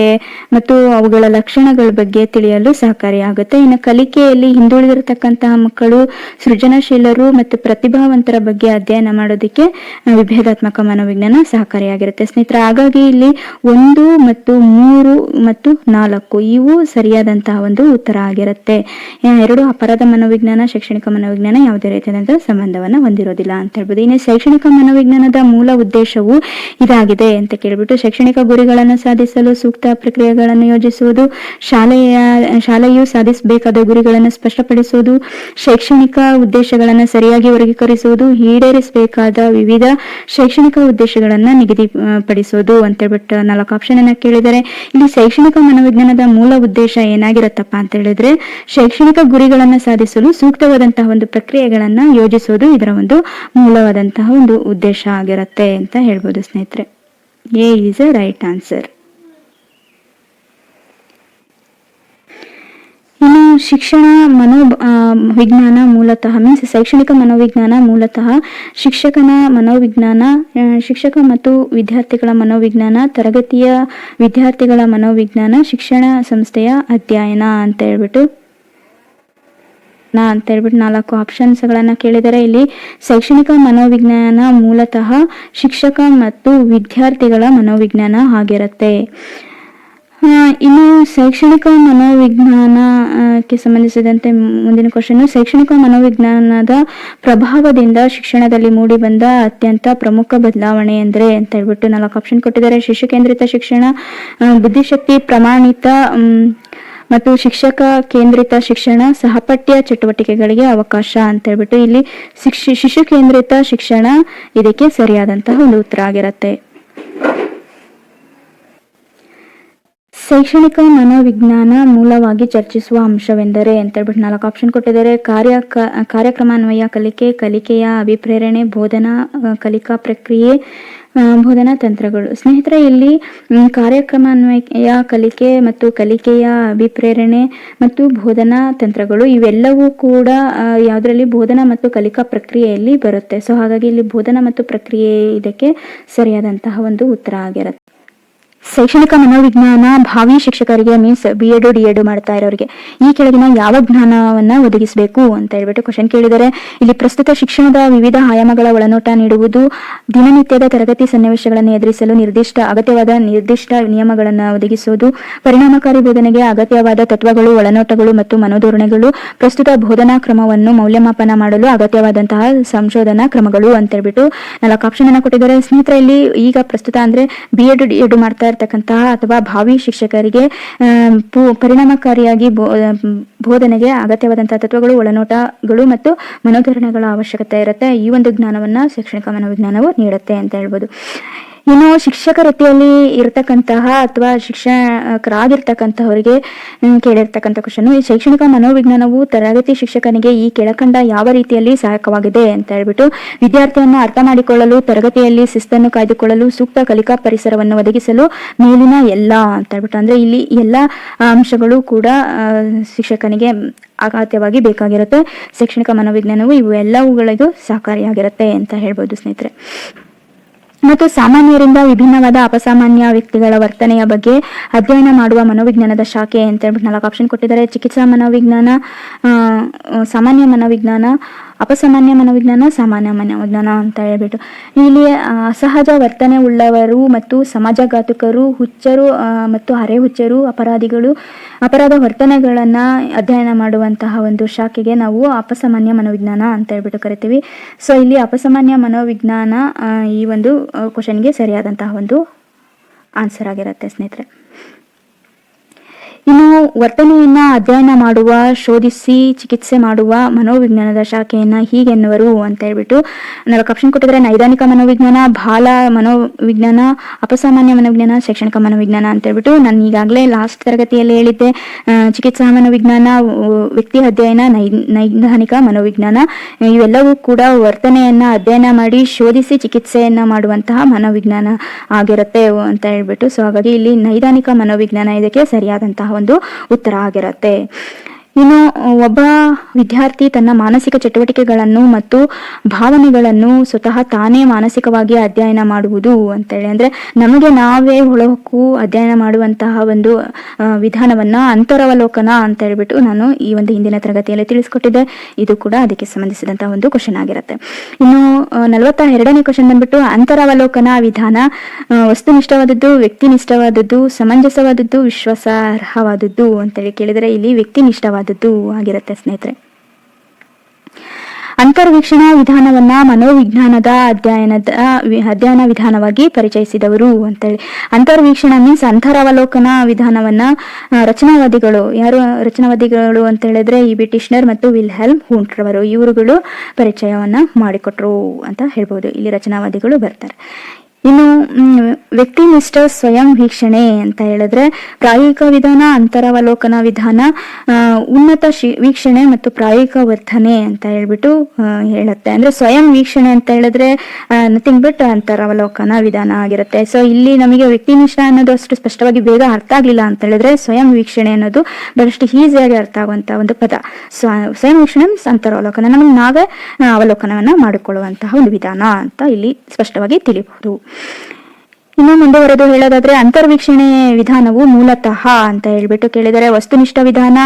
ಮತ್ತು ಅವುಗಳ ಲಕ್ಷಣಗಳ ಬಗ್ಗೆ ತಿಳಿಯಲು ಸಹಕಾರಿಯಾಗುತ್ತೆ. ಇನ್ನು ಕಲಿಕೆಯಲ್ಲಿ ಹಿಂದುಳಿದಿರತಕ್ಕಂತಹ ಮಕ್ಕಳು, ಸೃಜನಶೀಲರು ಮತ್ತು ಪ್ರತಿಭಾವಂತರ ಬಗ್ಗೆ ಅಧ್ಯಯನ ಮಾಡೋದಕ್ಕೆ ವಿಭೇದಾತ್ಮಕ ಮನೋವಿಜ್ಞಾನ ಸಹಕಾರಿಯಾಗಿರುತ್ತೆ ಸ್ನೇಹಿತರೆ. ಹಾಗಾಗಿ ಇಲ್ಲಿ 1 ಮತ್ತು 3 ಮತ್ತು 4 ಇವು ಮನೋವಿಜ್ಞಾನವು ಸರಿಯಾದಂತಹ ಒಂದು ಉತ್ತರ ಆಗಿರುತ್ತೆ. ಎರಡು ಅಪರಾಧ ಮನೋವಿಜ್ಞಾನ, ಶೈಕ್ಷಣಿಕ ಮನೋವಿಜ್ಞಾನ ಯಾವುದೇ ರೀತಿಯಾದಂತಹ ಸಂಬಂಧವನ್ನ ಹೊಂದಿರೋದಿಲ್ಲ ಅಂತ ಹೇಳ್ಬೋದು. ಇನ್ನು ಶೈಕ್ಷಣಿಕ ಮನೋವಿಜ್ಞಾನದ ಮೂಲ ಉದ್ದೇಶವು ಇದಾಗಿದೆ ಅಂತ ಕೇಳ್ಬಿಟ್ಟು, ಶೈಕ್ಷಣಿಕ ಗುರಿಗಳನ್ನು ಸಾಧಿಸಲು ಸೂಕ್ತ ಪ್ರಕ್ರಿಯೆಗಳನ್ನು ಯೋಜಿಸುವುದು, ಶಾಲೆಯು ಸಾಧಿಸಬೇಕಾದ ಗುರಿಗಳನ್ನು ಸ್ಪಷ್ಟಪಡಿಸುವುದು, ಶೈಕ್ಷಣಿಕ ಉದ್ದೇಶಗಳನ್ನು ಸರಿಯಾಗಿ ವರ್ಗೀಕರಿಸುವುದು, ಈಡೇರಿಸಬೇಕಾದ ವಿವಿಧ ಶೈಕ್ಷಣಿಕ ಉದ್ದೇಶಗಳನ್ನು ನಿಗದಿಪಡಿಸುವುದು ಅಂತ ಹೇಳ್ಬಿಟ್ಟು 4 ಆಪ್ಷನ್ ಅನ್ನ ಕೇಳಿದರೆ, ಇಲ್ಲಿ ಶೈಕ್ಷಣಿಕ ಮನೋವಿಜ್ಞಾನದ ಮೂಲ ಉದ್ದೇಶ ಏನಾಗಿರುತ್ತಪ್ಪ ಅಂತ ಹೇಳಿದ್ರೆ, ಶೈಕ್ಷಣಿಕ ಗುರಿಗಳನ್ನು ಸಾಧಿಸಲು ಸೂಕ್ತವಾದಂತಹ ಒಂದು ಪ್ರಕ್ರಿಯೆಗಳನ್ನ ಯೋಜಿಸುವುದು ಇದರ ಒಂದು ಮೂಲವಾದಂತಹ ಒಂದು ಉದ್ದೇಶ ಆಗಿರುತ್ತೆ ಅಂತ ಹೇಳ್ಬೋದು ಸ್ನೇಹಿತರೆ. A is A right answer. ಇನ್ನು ಶಿಕ್ಷಣ ವಿಜ್ಞಾನ ಮೂಲತಃ ಮೀನ್ಸ್ ಶೈಕ್ಷಣಿಕ ಮನೋವಿಜ್ಞಾನ ಮೂಲತಃ ಶಿಕ್ಷಕನ ಮನೋವಿಜ್ಞಾನ, ಶಿಕ್ಷಕ ಮತ್ತು ವಿದ್ಯಾರ್ಥಿಗಳ ಮನೋವಿಜ್ಞಾನ, ತರಗತಿಯ ವಿದ್ಯಾರ್ಥಿಗಳ ಮನೋವಿಜ್ಞಾನ, ಶಿಕ್ಷಣ ಸಂಸ್ಥೆಯ ಅಧ್ಯಯನ ಅಂತ ಹೇಳ್ಬಿಟ್ಟು 4 ಆಪ್ಷನ್ಸ್ಗಳನ್ನ ಕೇಳಿದರೆ, ಇಲ್ಲಿ ಶೈಕ್ಷಣಿಕ ಮನೋವಿಜ್ಞಾನ ಮೂಲತಃ ಶಿಕ್ಷಕ ಮತ್ತು ವಿದ್ಯಾರ್ಥಿಗಳ ಮನೋವಿಜ್ಞಾನ ಆಗಿರುತ್ತೆ. ಇನ್ನು ಶೈಕ್ಷಣಿಕ ಮನೋವಿಜ್ಞಾನಕ್ಕೆ ಸಂಬಂಧಿಸಿದಂತೆ ಮುಂದಿನ ಕ್ವಶನ್, ಶೈಕ್ಷಣಿಕ ಮನೋವಿಜ್ಞಾನದ ಪ್ರಭಾವದಿಂದ ಶಿಕ್ಷಣದಲ್ಲಿ ಮೂಡಿ ಬಂದ ಅತ್ಯಂತ ಪ್ರಮುಖ ಬದಲಾವಣೆ ಅಂದ್ರೆ ಅಂತ ಹೇಳ್ಬಿಟ್ಟು 4 ಆಪ್ಷನ್ ಕೊಟ್ಟಿದ್ದಾರೆ. ಶಿಶು ಕೇಂದ್ರಿತ ಶಿಕ್ಷಣ, ಬುದ್ಧಿಶಕ್ತಿ ಪ್ರಮಾಣಿತ ಮತ್ತು ಶಿಕ್ಷಕ ಕೇಂದ್ರಿತ ಶಿಕ್ಷಣ, ಸಹಪಠ್ಯ ಚಟುವಟಿಕೆಗಳಿಗೆ ಅವಕಾಶ ಅಂತ ಹೇಳ್ಬಿಟ್ಟು, ಇಲ್ಲಿ ಶಿಶು ಕೇಂದ್ರಿತ ಶಿಕ್ಷಣ ಇದಕ್ಕೆ ಸರಿಯಾದಂತಹ ಒಂದು ಉತ್ತರ ಆಗಿರುತ್ತೆ. ಶೈಕ್ಷಣಿಕ ಮನೋವಿಜ್ಞಾನ ಮೂಲವಾಗಿ ಚರ್ಚಿಸುವ ಅಂಶವೆಂದರೆ ಅಂತ ಹೇಳ್ಬಿಟ್ಟು 4 ಆಪ್ಷನ್ ಕೊಟ್ಟಿದ್ದಾರೆ. ಕಾರ್ಯಕ್ರಮಾನ್ವಯ ಕಲಿಕೆ, ಕಲಿಕೆಯ ಅಭಿಪ್ರೇರಣೆ, ಬೋಧನಾ ಕಲಿಕಾ ಪ್ರಕ್ರಿಯೆ, ಬೋಧನಾ ತಂತ್ರಗಳು. ಸ್ನೇಹಿತರೆ, ಇಲ್ಲಿ ಕಾರ್ಯಕ್ರಮಾನ್ವಯ ಕಲಿಕೆ ಮತ್ತು ಕಲಿಕೆಯ ಅಭಿಪ್ರೇರಣೆ ಮತ್ತು ಬೋಧನಾ ತಂತ್ರಗಳು ಇವೆಲ್ಲವೂ ಕೂಡ ಯಾವುದರಲ್ಲಿ ಬೋಧನಾ ಮತ್ತು ಕಲಿಕಾ ಪ್ರಕ್ರಿಯೆಯಲ್ಲಿ ಬರುತ್ತೆ. ಸೊ ಹಾಗಾಗಿ ಇಲ್ಲಿ ಬೋಧನಾ ಮತ್ತು ಪ್ರಕ್ರಿಯೆ ಇದಕ್ಕೆ ಸರಿಯಾದಂತಹ ಒಂದು ಉತ್ತರ ಆಗಿರುತ್ತೆ. ಶೈಕ್ಷಣಿಕ ಮನೋವಿಜ್ಞಾನ ಭಾವಿ ಶಿಕ್ಷಕರಿಗೆ ಮೀನ್ಸ್ B.Ed D.Ed ಮಾಡ್ತಾ ಇರೋರಿಗೆ ಈ ಕೆಳಗಿನ ಯಾವ ಜ್ಞಾನವನ್ನ ಒದಗಿಸಬೇಕು ಅಂತ ಹೇಳ್ಬಿಟ್ಟು ಕ್ವಶನ್ ಕೇಳಿದರೆ, ಇಲ್ಲಿ ಪ್ರಸ್ತುತ ಶಿಕ್ಷಣದ ವಿವಿಧ ಆಯಾಮಗಳ ಒಳನೋಟ ನೀಡುವುದು, ದಿನನಿತ್ಯದ ತರಗತಿ ಸನ್ನಿವೇಶಗಳನ್ನು ಎದುರಿಸಲು ಅಗತ್ಯವಾದ ನಿರ್ದಿಷ್ಟ ನಿಯಮಗಳನ್ನು ಒದಗಿಸುವುದು, ಪರಿಣಾಮಕಾರಿ ಬೋಧನೆಗೆ ಅಗತ್ಯವಾದ ತತ್ವಗಳು, ಒಳನೋಟಗಳು ಮತ್ತು ಮನೋಧೋರಣೆಗಳು, ಪ್ರಸ್ತುತ ಬೋಧನಾ ಕ್ರಮವನ್ನು ಮೌಲ್ಯಮಾಪನ ಮಾಡಲು ಅಗತ್ಯವಾದಂತಹ ಸಂಶೋಧನಾ ಕ್ರಮಗಳು ಅಂತ ಹೇಳ್ಬಿಟ್ಟು 4 ಆಪ್ಷನ್ ಅನ್ನ ಕೊಟ್ಟಿದ್ದಾರೆ. ಸ್ನೇಹಿತರೆ, ಇಲ್ಲಿ ಈಗ ಪ್ರಸ್ತುತ ಅಂದ್ರೆ B.Ed D.Ed ಮಾಡ್ತಾ ಇರ್ತಕ್ಕಂತಹ ಅಥವಾ ಭಾವಿ ಶಿಕ್ಷಕರಿಗೆ ಪರಿಣಾಮಕಾರಿಯಾಗಿ ಬೋಧನೆಗೆ ಅಗತ್ಯವಾದಂತಹ ತತ್ವಗಳು, ಒಳನೋಟಗಳು ಮತ್ತು ಮನೋಧೋರಣೆಗಳ ಅವಶ್ಯಕತೆ ಇರುತ್ತೆ. ಈ ಒಂದು ಜ್ಞಾನವನ್ನ ಶೈಕ್ಷಣಿಕ ಮನೋವಿಜ್ಞಾನವು ನೀಡುತ್ತೆ ಅಂತ ಹೇಳ್ಬೋದು. ಇನ್ನು ಶಿಕ್ಷಕ ವೃತ್ತಿಯಲ್ಲಿ ಇರತಕ್ಕಂತಹ ಅಥವಾ ಶಿಕ್ಷಕರಾಗಿರ್ತಕ್ಕಂತಹವರಿಗೆ ಕೇಳಿರ್ತಕ್ಕಂಥ ಕ್ವಶನ್, ಈ ಶೈಕ್ಷಣಿಕ ಮನೋವಿಜ್ಞಾನವು ತರಗತಿ ಶಿಕ್ಷಕನಿಗೆ ಈ ಕೆಳಕಂಡ ಯಾವ ರೀತಿಯಲ್ಲಿ ಸಹಾಯಕವಾಗಿದೆ ಅಂತ ಹೇಳ್ಬಿಟ್ಟು, ವಿದ್ಯಾರ್ಥಿಯನ್ನು ಅರ್ಥ ಮಾಡಿಕೊಳ್ಳಲು, ತರಗತಿಯಲ್ಲಿ ಶಿಸ್ತನ್ನು ಕಾಯ್ದುಕೊಳ್ಳಲು, ಸೂಕ್ತ ಕಲಿಕಾ ಪರಿಸರವನ್ನು ಒದಗಿಸಲು, ಮೇಲಿನ ಎಲ್ಲ ಅಂತ ಹೇಳ್ಬಿಟ್ಟು, ಅಂದ್ರೆ ಇಲ್ಲಿ ಎಲ್ಲ ಅಂಶಗಳು ಕೂಡ ಶಿಕ್ಷಕನಿಗೆ ಅಗತ್ಯವಾಗಿ ಬೇಕಾಗಿರುತ್ತೆ. ಶೈಕ್ಷಣಿಕ ಮನೋವಿಜ್ಞಾನವು ಇವು ಎಲ್ಲವುಗಳಿಗೂ ಸಹಕಾರಿಯಾಗಿರುತ್ತೆ ಅಂತ ಹೇಳ್ಬೋದು ಸ್ನೇಹಿತರೆ. ಮತ್ತು ಸಾಮಾನ್ಯರಿಂದ ವಿಭಿನ್ನವಾದ ಅಪಸಾಮಾನ್ಯ ವ್ಯಕ್ತಿಗಳ ವರ್ತನೆಯ ಬಗ್ಗೆ ಅಧ್ಯಯನ ಮಾಡುವ ಮನೋವಿಜ್ಞಾನದ ಶಾಖೆ ಅಂತ ಹೇಳ್ಬಿಟ್ಟು 4 ಆಪ್ಷನ್ ಕೊಟ್ಟಿದ್ದಾರೆ. ಚಿಕಿತ್ಸಾ ಮನೋವಿಜ್ಞಾನ, ಸಾಮಾನ್ಯ ಮನೋವಿಜ್ಞಾನ, ಅಪಸಾಮಾನ್ಯ ಮನೋವಿಜ್ಞಾನ, ಸಾಮಾನ್ಯ ಮನೋವಿಜ್ಞಾನ ಅಂತ ಹೇಳ್ಬಿಟ್ಟು, ಇಲ್ಲಿ ಅಸಹಜ ವರ್ತನೆ ಉಳ್ಳವರು ಮತ್ತು ಸಮಾಜಘಾತುಕರು, ಹುಚ್ಚರು ಮತ್ತು ಅರೆ ಹುಚ್ಚರು, ಅಪರಾಧ ವರ್ತನೆಗಳನ್ನ ಅಧ್ಯಯನ ಮಾಡುವಂತಹ ಒಂದು ಶಾಖೆಗೆ ನಾವು ಅಪಸಾಮಾನ್ಯ ಮನೋವಿಜ್ಞಾನ ಅಂತ ಹೇಳ್ಬಿಟ್ಟು ಕರಿತೀವಿ. ಸೊ ಇಲ್ಲಿ ಅಪಸಾಮಾನ್ಯ ಮನೋವಿಜ್ಞಾನ ಈ ಒಂದು ಕ್ವಶನ್ಗೆ ಸರಿಯಾದಂತಹ ಒಂದು ಆನ್ಸರ್ ಆಗಿರುತ್ತೆ ಸ್ನೇಹಿತರೆ. ಇನ್ನು ವರ್ತನೆಯನ್ನ ಅಧ್ಯಯನ ಮಾಡುವ, ಶೋಧಿಸಿ ಚಿಕಿತ್ಸೆ ಮಾಡುವ ಮನೋವಿಜ್ಞಾನದ ಶಾಖೆಯನ್ನ ಹೀಗೆನ್ನುವರು ಅಂತ ಹೇಳ್ಬಿಟ್ಟು 4 ಆಪ್ಷನ್ ಕೊಟ್ಟಿದ್ದಾರೆ. ನೈದಾನಿಕ ಮನೋವಿಜ್ಞಾನ, ಬಾಲ ಮನೋವಿಜ್ಞಾನ, ಅಪಸಾಮಾನ್ಯ ಮನೋವಿಜ್ಞಾನ, ಶೈಕ್ಷಣಿಕ ಮನೋವಿಜ್ಞಾನ ಅಂತ ಹೇಳ್ಬಿಟ್ಟು ನಾನು ಈಗಾಗಲೇ ಲಾಸ್ಟ್ ತರಗತಿಯಲ್ಲಿ ಹೇಳಿದ್ದೆ. ಚಿಕಿತ್ಸಾ ಮನೋವಿಜ್ಞಾನ, ವ್ಯಕ್ತಿ ಅಧ್ಯಯನ, ನೈದಾನಿಕ ಮನೋವಿಜ್ಞಾನ ಇವೆಲ್ಲವೂ ಕೂಡ ವರ್ತನೆಯನ್ನ ಅಧ್ಯಯನ ಮಾಡಿ ಶೋಧಿಸಿ ಚಿಕಿತ್ಸೆಯನ್ನ ಮಾಡುವಂತಹ ಮನೋವಿಜ್ಞಾನ ಆಗಿರುತ್ತೆ ಅಂತ ಹೇಳ್ಬಿಟ್ಟು, ಸೊ ಹಾಗಾಗಿ ಇಲ್ಲಿ ನೈದಾನಿಕ ಮನೋವಿಜ್ಞಾನ ಇದಕ್ಕೆ ಸರಿಯಾದಂತಹ ಒಂದು ಉತ್ತರ ಆಗಿರುತ್ತೆ. ಇನ್ನು ಒಬ್ಬ ವಿದ್ಯಾರ್ಥಿ ತನ್ನ ಮಾನಸಿಕ ಚಟುವಟಿಕೆಗಳನ್ನು ಮತ್ತು ಭಾವನೆಗಳನ್ನು ಸ್ವತಃ ತಾನೇ ಮಾನಸಿಕವಾಗಿ ಅಧ್ಯಯನ ಮಾಡುವುದು ಅಂತೇಳಿ, ಅಂದ್ರೆ ನಮಗೆ ನಾವೇ ಹೊಳಹೊಕ್ಕು ಅಧ್ಯಯನ ಮಾಡುವಂತಹ ಒಂದು ವಿಧಾನವನ್ನ ಅಂತರವಲೋಕನ ಅಂತ ಹೇಳ್ಬಿಟ್ಟು ನಾನು ಈ ಒಂದು ಹಿಂದಿನ ತರಗತಿಯಲ್ಲಿ ತಿಳಿಸ್ಕೊಟ್ಟಿದ್ದೆ. ಇದು ಕೂಡ ಅದಕ್ಕೆ ಸಂಬಂಧಿಸಿದಂತಹ ಒಂದು ಕ್ವಶನ್ ಆಗಿರುತ್ತೆ. ಇನ್ನು 42ನೇ ಕ್ವಶನ್ ಬಂದ್ಬಿಟ್ಟು ಅಂತರವಲೋಕನ ವಿಧಾನ ವಸ್ತುನಿಷ್ಠವಾದದ್ದು, ವ್ಯಕ್ತಿನಿಷ್ಠವಾದದ್ದು, ಸಮಂಜಸವಾದದ್ದು, ವಿಶ್ವಾಸಾರ್ಹವಾದದ್ದು ಅಂತೇಳಿ ಕೇಳಿದರೆ ಇಲ್ಲಿ ವ್ಯಕ್ತಿನಿಷ್ಠವಾದದ್ದು ಆಗಿರುತ್ತೆ ಸ್ನೇಹಿತರೆ. ಅಂತರ್ವೀಕ್ಷಣಾ ವಿಧಾನವನ್ನ ಮನೋವಿಜ್ಞಾನದ ಅಧ್ಯಯನ ವಿಧಾನವಾಗಿ ಪರಿಚಯಿಸಿದವರು ಅಂತೇಳಿ. ಅಂತರ್ವೀಕ್ಷಣ ಮೀನ್ಸ್ ಅಂತರವಲೋಕನ ವಿಧಾನವನ್ನ ರಚನಾವಾದಿಗಳು ಅಂತ ಹೇಳಿದ್ರೆ ಇ ಬಿ ಟಿಶ್ನರ್ ಮತ್ತು ವಿಲ್ಹೆಲ್ಮ್ ಹುಂಟ್ ರವರು ಇವರುಗಳು ಪರಿಚಯವನ್ನ ಮಾಡಿಕೊಟ್ರು ಅಂತ ಹೇಳ್ಬೋದು. ಇಲ್ಲಿ ರಚನಾವಾದಿಗಳು ಬರ್ತಾರೆ. ಇನ್ನು ವ್ಯಕ್ತಿನಿಷ್ಠ ಸ್ವಯಂ ವೀಕ್ಷಣೆ ಅಂತ ಹೇಳಿದ್ರೆ ಪ್ರಾಯೋಗಿಕ ವಿಧಾನ, ಅಂತರವಲೋಕನ ವಿಧಾನ, ಉನ್ನತ ವೀಕ್ಷಣೆ ಮತ್ತು ಪ್ರಾಯೋಗಿಕ ವರ್ತನೆ ಅಂತ ಹೇಳ್ಬಿಟ್ಟು ಹೇಳುತ್ತೆ. ಅಂದ್ರೆ ಸ್ವಯಂ ವೀಕ್ಷಣೆ ಅಂತ ಹೇಳಿದ್ರೆ ನಥಿಂಗ್ ಬಟ್ ಅಂತರವಲೋಕನ ವಿಧಾನ ಆಗಿರುತ್ತೆ. ಸೊ ಇಲ್ಲಿ ನಮಗೆ ವ್ಯಕ್ತಿನಿಷ್ಠ ಅನ್ನೋದು ಅಷ್ಟು ಸ್ಪಷ್ಟವಾಗಿ ಬೇಗ ಅರ್ಥ ಆಗ್ಲಿಲ್ಲ ಅಂತ ಹೇಳಿದ್ರೆ ಸ್ವಯಂ ವೀಕ್ಷಣೆ ಅನ್ನೋದು ಬಹಳಷ್ಟು ಈಸಿಯಾಗಿ ಅರ್ಥ ಆಗುವಂತಹ ಒಂದು ಪದ. ಸ್ವಯಂ ವೀಕ್ಷಣೆ ಅಂತರವಲೋಕನ, ನಮಗೆ ನಾವೇ ಅವಲೋಕನವನ್ನ ಮಾಡಿಕೊಳ್ಳುವಂತಹ ಒಂದು ವಿಧಾನ ಅಂತ ಇಲ್ಲಿ ಸ್ಪಷ್ಟವಾಗಿ ತಿಳಿಬಹುದು. ಇನ್ನು ಮುಂದುವರೆದು ಹೇಳೋದಾದ್ರೆ ಅಂತರ್ವೀಕ್ಷಣೆ ವಿಧಾನವು ಮೂಲತಃ ಅಂತ ಹೇಳ್ಬಿಟ್ಟು ಕೇಳಿದರೆ ವಸ್ತುನಿಷ್ಠ ವಿಧಾನ,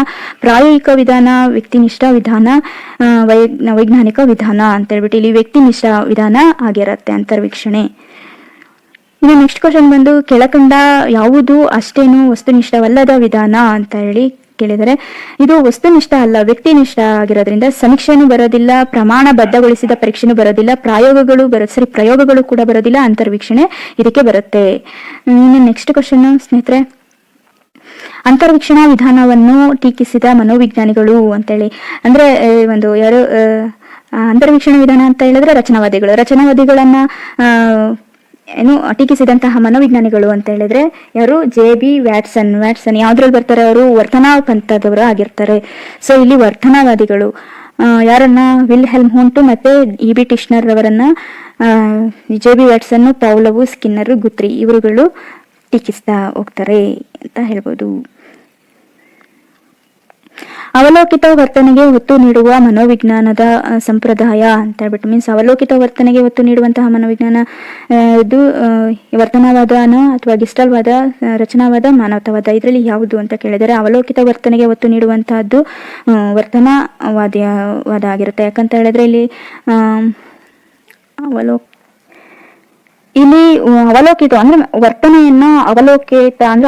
ಪ್ರಾಯೋಗಿಕ ವಿಧಾನ, ವ್ಯಕ್ತಿನಿಷ್ಠ ವಿಧಾನ, ವೈಜ್ಞಾನಿಕ ವಿಧಾನ ಅಂತ ಹೇಳ್ಬಿಟ್ಟು ಇಲ್ಲಿ ವ್ಯಕ್ತಿನಿಷ್ಠ ವಿಧಾನ ಆಗಿರುತ್ತೆ ಅಂತರ್ವೀಕ್ಷಣೆ. ಇನ್ನು ನೆಕ್ಸ್ಟ್ ಕ್ವಶನ್ ಬಂದು ಕೆಳಕಂಡ ಯಾವುದು ಅಷ್ಟೇನು ವಸ್ತುನಿಷ್ಠವಲ್ಲದ ವಿಧಾನ ಅಂತ ಹೇಳಿ ಕೇಳಿದರೆ ಇದು ವಸ್ತುನಿಷ್ಠ ಅಲ್ಲ, ವ್ಯಕ್ತಿನಿಷ್ಠ ಆಗಿರೋದ್ರಿಂದ ಸಮೀಕ್ಷೆನೂ ಬರೋದಿಲ್ಲ, ಪ್ರಮಾಣ ಬದ್ಧಗೊಳಿಸಿದ ಪರೀಕ್ಷೆನೂ ಬರೋದಿಲ್ಲ, ಪ್ರಯೋಗಗಳು ಕೂಡ ಬರೋದಿಲ್ಲ, ಅಂತರ್ವೀಕ್ಷಣೆ ಇದಕ್ಕೆ ಬರುತ್ತೆ. ಇನ್ನು ನೆಕ್ಸ್ಟ್ ಕ್ವಶನ್ ಸ್ನೇಹಿತರೆ, ಅಂತರ್ವೀಕ್ಷಣಾ ವಿಧಾನವನ್ನು ಟೀಕಿಸಿದ ಮನೋವಿಜ್ಞಾನಿಗಳು ಅಂತೇಳಿ. ಅಂದ್ರೆ ಒಂದು ಯಾರು ಅಂತರ್ವೀಕ್ಷಣಾ ವಿಧಾನ ಅಂತ ಹೇಳಿದ್ರೆ ರಚನಾವಾದಿಗಳನ್ನ ಟೀಕಿಸಿದಂತಹ ಮನೋವಿಜ್ಞಾನಿಗಳು ಅಂತ ಹೇಳಿದ್ರೆ ಯಾರು? ಜೆ.ಬಿ. ವ್ಯಾಟ್ಸನ್ ಯಾವ್ದ್ರಲ್ಲಿ ಬರ್ತಾರೆ? ಅವರು ವರ್ತನಾ ಪಂಥದವರು ಆಗಿರ್ತಾರೆ. ಸೊ ಇಲ್ಲಿ ವರ್ತನವಾದಿಗಳು ಯಾರನ್ನ? ವಿಲ್ಹೆಲ್ಮ್ ಹುಂಟ್ ಮತ್ತೆ ಇ ಬಿ ಟಿಶ್ನರ್ ಅವರನ್ನ ಜೆ.ಬಿ. ವ್ಯಾಟ್ಸನ್, ಪೌಲವು, ಸ್ಕಿನ್ನರ್, ಗುತ್ರಿ ಇವರುಗಳು ಟೀಕಿಸ್ತಾ ಹೋಗ್ತಾರೆ ಅಂತ ಹೇಳ್ಬೋದು. ಅವಲೋಕಿತ ವರ್ತನೆಗೆ ಒತ್ತು ನೀಡುವ ಮನೋವಿಜ್ಞಾನದ ಸಂಪ್ರದಾಯ ಅಂತ ಹೇಳ್ಬಿಟ್ಟು ಮೀನ್ಸ್ ಅವಲೋಕಿತ ವರ್ತನೆಗೆ ಒತ್ತು ನೀಡುವಂತಹ ಮನೋವಿಜ್ಞಾನ ಇದು ವರ್ತನವಾದನ ಅಥವಾ ಗಿಸ್ಟಲ್ವಾದ, ರಚನಾವಾದ, ಮಾನವತಾವಾದ ಇದರಲ್ಲಿ ಯಾವುದು ಅಂತ ಕೇಳಿದರೆ ಅವಲೋಕಿತ ವರ್ತನೆಗೆ ಒತ್ತು ನೀಡುವಂತಹದ್ದು ವರ್ತನವಾದ ಆಗಿರುತ್ತೆ. ಯಾಕಂತ ಹೇಳಿದ್ರೆ ಇಲ್ಲಿ ಅವಲೋಕಿತ ಅಂದ್ರೆ ವರ್ತನೆಯನ್ನ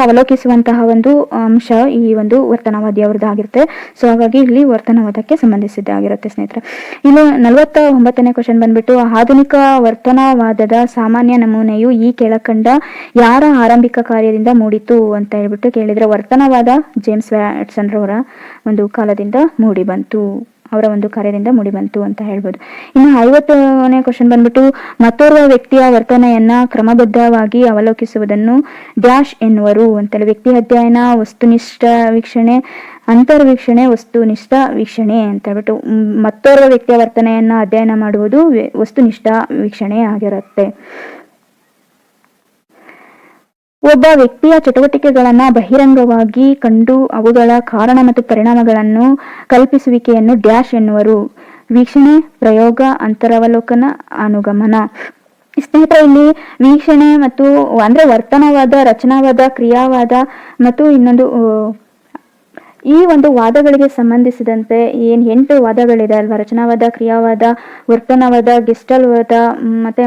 ಅವಲೋಕಿಸುವಂತಹ ಒಂದು ಅಂಶ ಈ ಒಂದು ವರ್ತನವಾದಿ ಅವ್ರದ್ದಾಗಿರುತ್ತೆ. ಸೊ ಹಾಗಾಗಿ ಇಲ್ಲಿ ವರ್ತನವಾದಕ್ಕೆ ಸಂಬಂಧಿಸಿದ್ದಾಗಿರುತ್ತೆ ಸ್ನೇಹಿತರೆ. ಇನ್ನು 49ನೇ ಕ್ವಶನ್ ಬಂದ್ಬಿಟ್ಟು ಆಧುನಿಕ ವರ್ತನವಾದದ ಸಾಮಾನ್ಯ ನಮೂನೆಯು ಈ ಕೆಳಕಂಡ ಯಾರ ಆರಂಭಿಕ ಕಾರ್ಯದಿಂದ ಮೂಡಿತು ಅಂತ ಹೇಳ್ಬಿಟ್ಟು ಕೇಳಿದ್ರೆ ವರ್ತನವಾದ ಜೇಮ್ಸ್ ವ್ಯಾಟ್ಸನ್ ರವರ ಒಂದು ಕಾಲದಿಂದ ಮೂಡಿ ಬಂತು, ಅವರ ಒಂದು ಕಾರ್ಯದಿಂದ ಮೂಡಿಬಂತು ಅಂತ ಹೇಳ್ಬೋದು. ಇನ್ನು 50ನೇ ಕ್ವಶನ್ ಬಂದ್ಬಿಟ್ಟು ಮತ್ತೋರ್ವ ವ್ಯಕ್ತಿಯ ವರ್ತನೆಯನ್ನ ಕ್ರಮಬದ್ಧವಾಗಿ ಅವಲೋಕಿಸುವುದನ್ನು ಡ್ಯಾಶ್ ಎನ್ನುವರು ಅಂತೇಳಿ. ವ್ಯಕ್ತಿ ಅಧ್ಯಯನ, ವಸ್ತುನಿಷ್ಠ ವೀಕ್ಷಣೆ, ಅಂತರ್ವೀಕ್ಷಣೆ, ವಸ್ತುನಿಷ್ಠ ವೀಕ್ಷಣೆ ಅಂತ ಹೇಳ್ಬಿಟ್ಟು ಮತ್ತೋರ್ವ ವ್ಯಕ್ತಿಯ ವರ್ತನೆಯನ್ನ ಅಧ್ಯಯನ ಮಾಡುವುದು ವಸ್ತುನಿಷ್ಠ ವೀಕ್ಷಣೆ ಆಗಿರುತ್ತೆ. ಒಬ್ಬ ವ್ಯಕ್ತಿಯ ಚಟುವಟಿಕೆಗಳನ್ನ ಬಹಿರಂಗವಾಗಿ ಕಂಡು ಅವುಗಳ ಕಾರಣ ಮತ್ತು ಪರಿಣಾಮಗಳನ್ನು ಕಲ್ಪಿಸುವಿಕೆಯನ್ನು ಡ್ಯಾಶ್ ಎನ್ನುವರು. ವೀಕ್ಷಣೆ, ಪ್ರಯೋಗ, ಅಂತರವಲೋಕನ, ಅನುಗಮನ. ಸ್ನೇಹಿತರೆ ಇಲ್ಲಿ ವೀಕ್ಷಣೆ ಮತ್ತು ಅಂದ್ರೆ ವರ್ತನವಾದ, ರಚನಾವಾದ, ಕ್ರಿಯಾವಾದ ಮತ್ತು ಇನ್ನೊಂದು ಈ ಒಂದು ವಾದಗಳಿಗೆ ಸಂಬಂಧಿಸಿದಂತೆ 8 ವಾದಗಳಿದೆ ಅಲ್ವಾ? ರಚನಾವಾದ, ಕ್ರಿಯಾವಾದ, ವರ್ತನವಾದ, ಗೆಸ್ಟಲ್ವಾದ ಮತ್ತೆ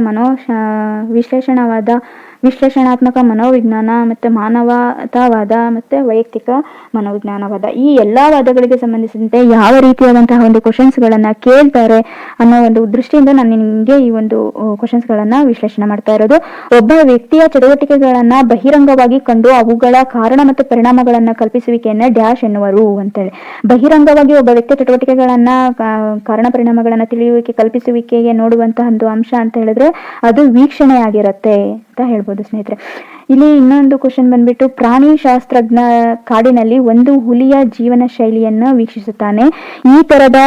ವಿಶ್ಲೇಷಣಾತ್ಮಕ ಮನೋವಿಜ್ಞಾನ ಮತ್ತೆ ಮಾನವತಾವಾದ ಮತ್ತೆ ವೈಯಕ್ತಿಕ ಮನೋವಿಜ್ಞಾನವಾದ. ಈ ಎಲ್ಲಾ ವಾದಗಳಿಗೆ ಸಂಬಂಧಿಸಿದಂತೆ ಯಾವ ರೀತಿಯಾದಂತಹ ಒಂದು ಕ್ವಶನ್ಸ್ ಗಳನ್ನ ಕೇಳ್ತಾರೆ ಅನ್ನೋ ಒಂದು ದೃಷ್ಟಿಯಿಂದ ನಾನು ನಿಮಗೆ ಈ ಒಂದು ಕ್ವಶನ್ಸ್ ಗಳನ್ನ ವಿಶ್ಲೇಷಣೆ ಮಾಡ್ತಾ ಇರೋದು. ಒಬ್ಬ ವ್ಯಕ್ತಿಯ ಚಟುವಟಿಕೆಗಳನ್ನ ಬಹಿರಂಗವಾಗಿ ಕಂಡು ಅವುಗಳ ಕಾರಣ ಮತ್ತು ಪರಿಣಾಮಗಳನ್ನ ಕಲ್ಪಿಸುವಿಕೆಯನ್ನ ಡ್ಯಾಶ್ ಎನ್ನುವರು ಅಂತೇಳಿ. ಬಹಿರಂಗವಾಗಿ ಒಬ್ಬ ವ್ಯಕ್ತಿಯ ಚಟುವಟಿಕೆಗಳನ್ನ ಕಾರಣ ಪರಿಣಾಮಗಳನ್ನ ತಿಳಿಯುವಿಕೆ, ಕಲ್ಪಿಸುವಿಕೆಗೆ ನೋಡುವಂತಹ ಒಂದು ಅಂಶ ಅಂತ ಹೇಳಿದ್ರೆ ಅದು ವೀಕ್ಷಣೆ ಆಗಿರುತ್ತೆ ಅಂತ ಹೇಳ್ಬೋದು ಸ್ನೇಹಿತರೆ. ಇಲ್ಲಿ ಇನ್ನೊಂದು ಕ್ವಶನ್ ಬಂದ್ಬಿಟ್ಟು, ಪ್ರಾಣಿ ಶಾಸ್ತ್ರಜ್ಞ ಕಾಡಿನಲ್ಲಿ ಒಂದು ಹುಲಿಯ ಜೀವನ ಶೈಲಿಯನ್ನು ವೀಕ್ಷಿಸುತ್ತಾನೆ. ಈ ತರದ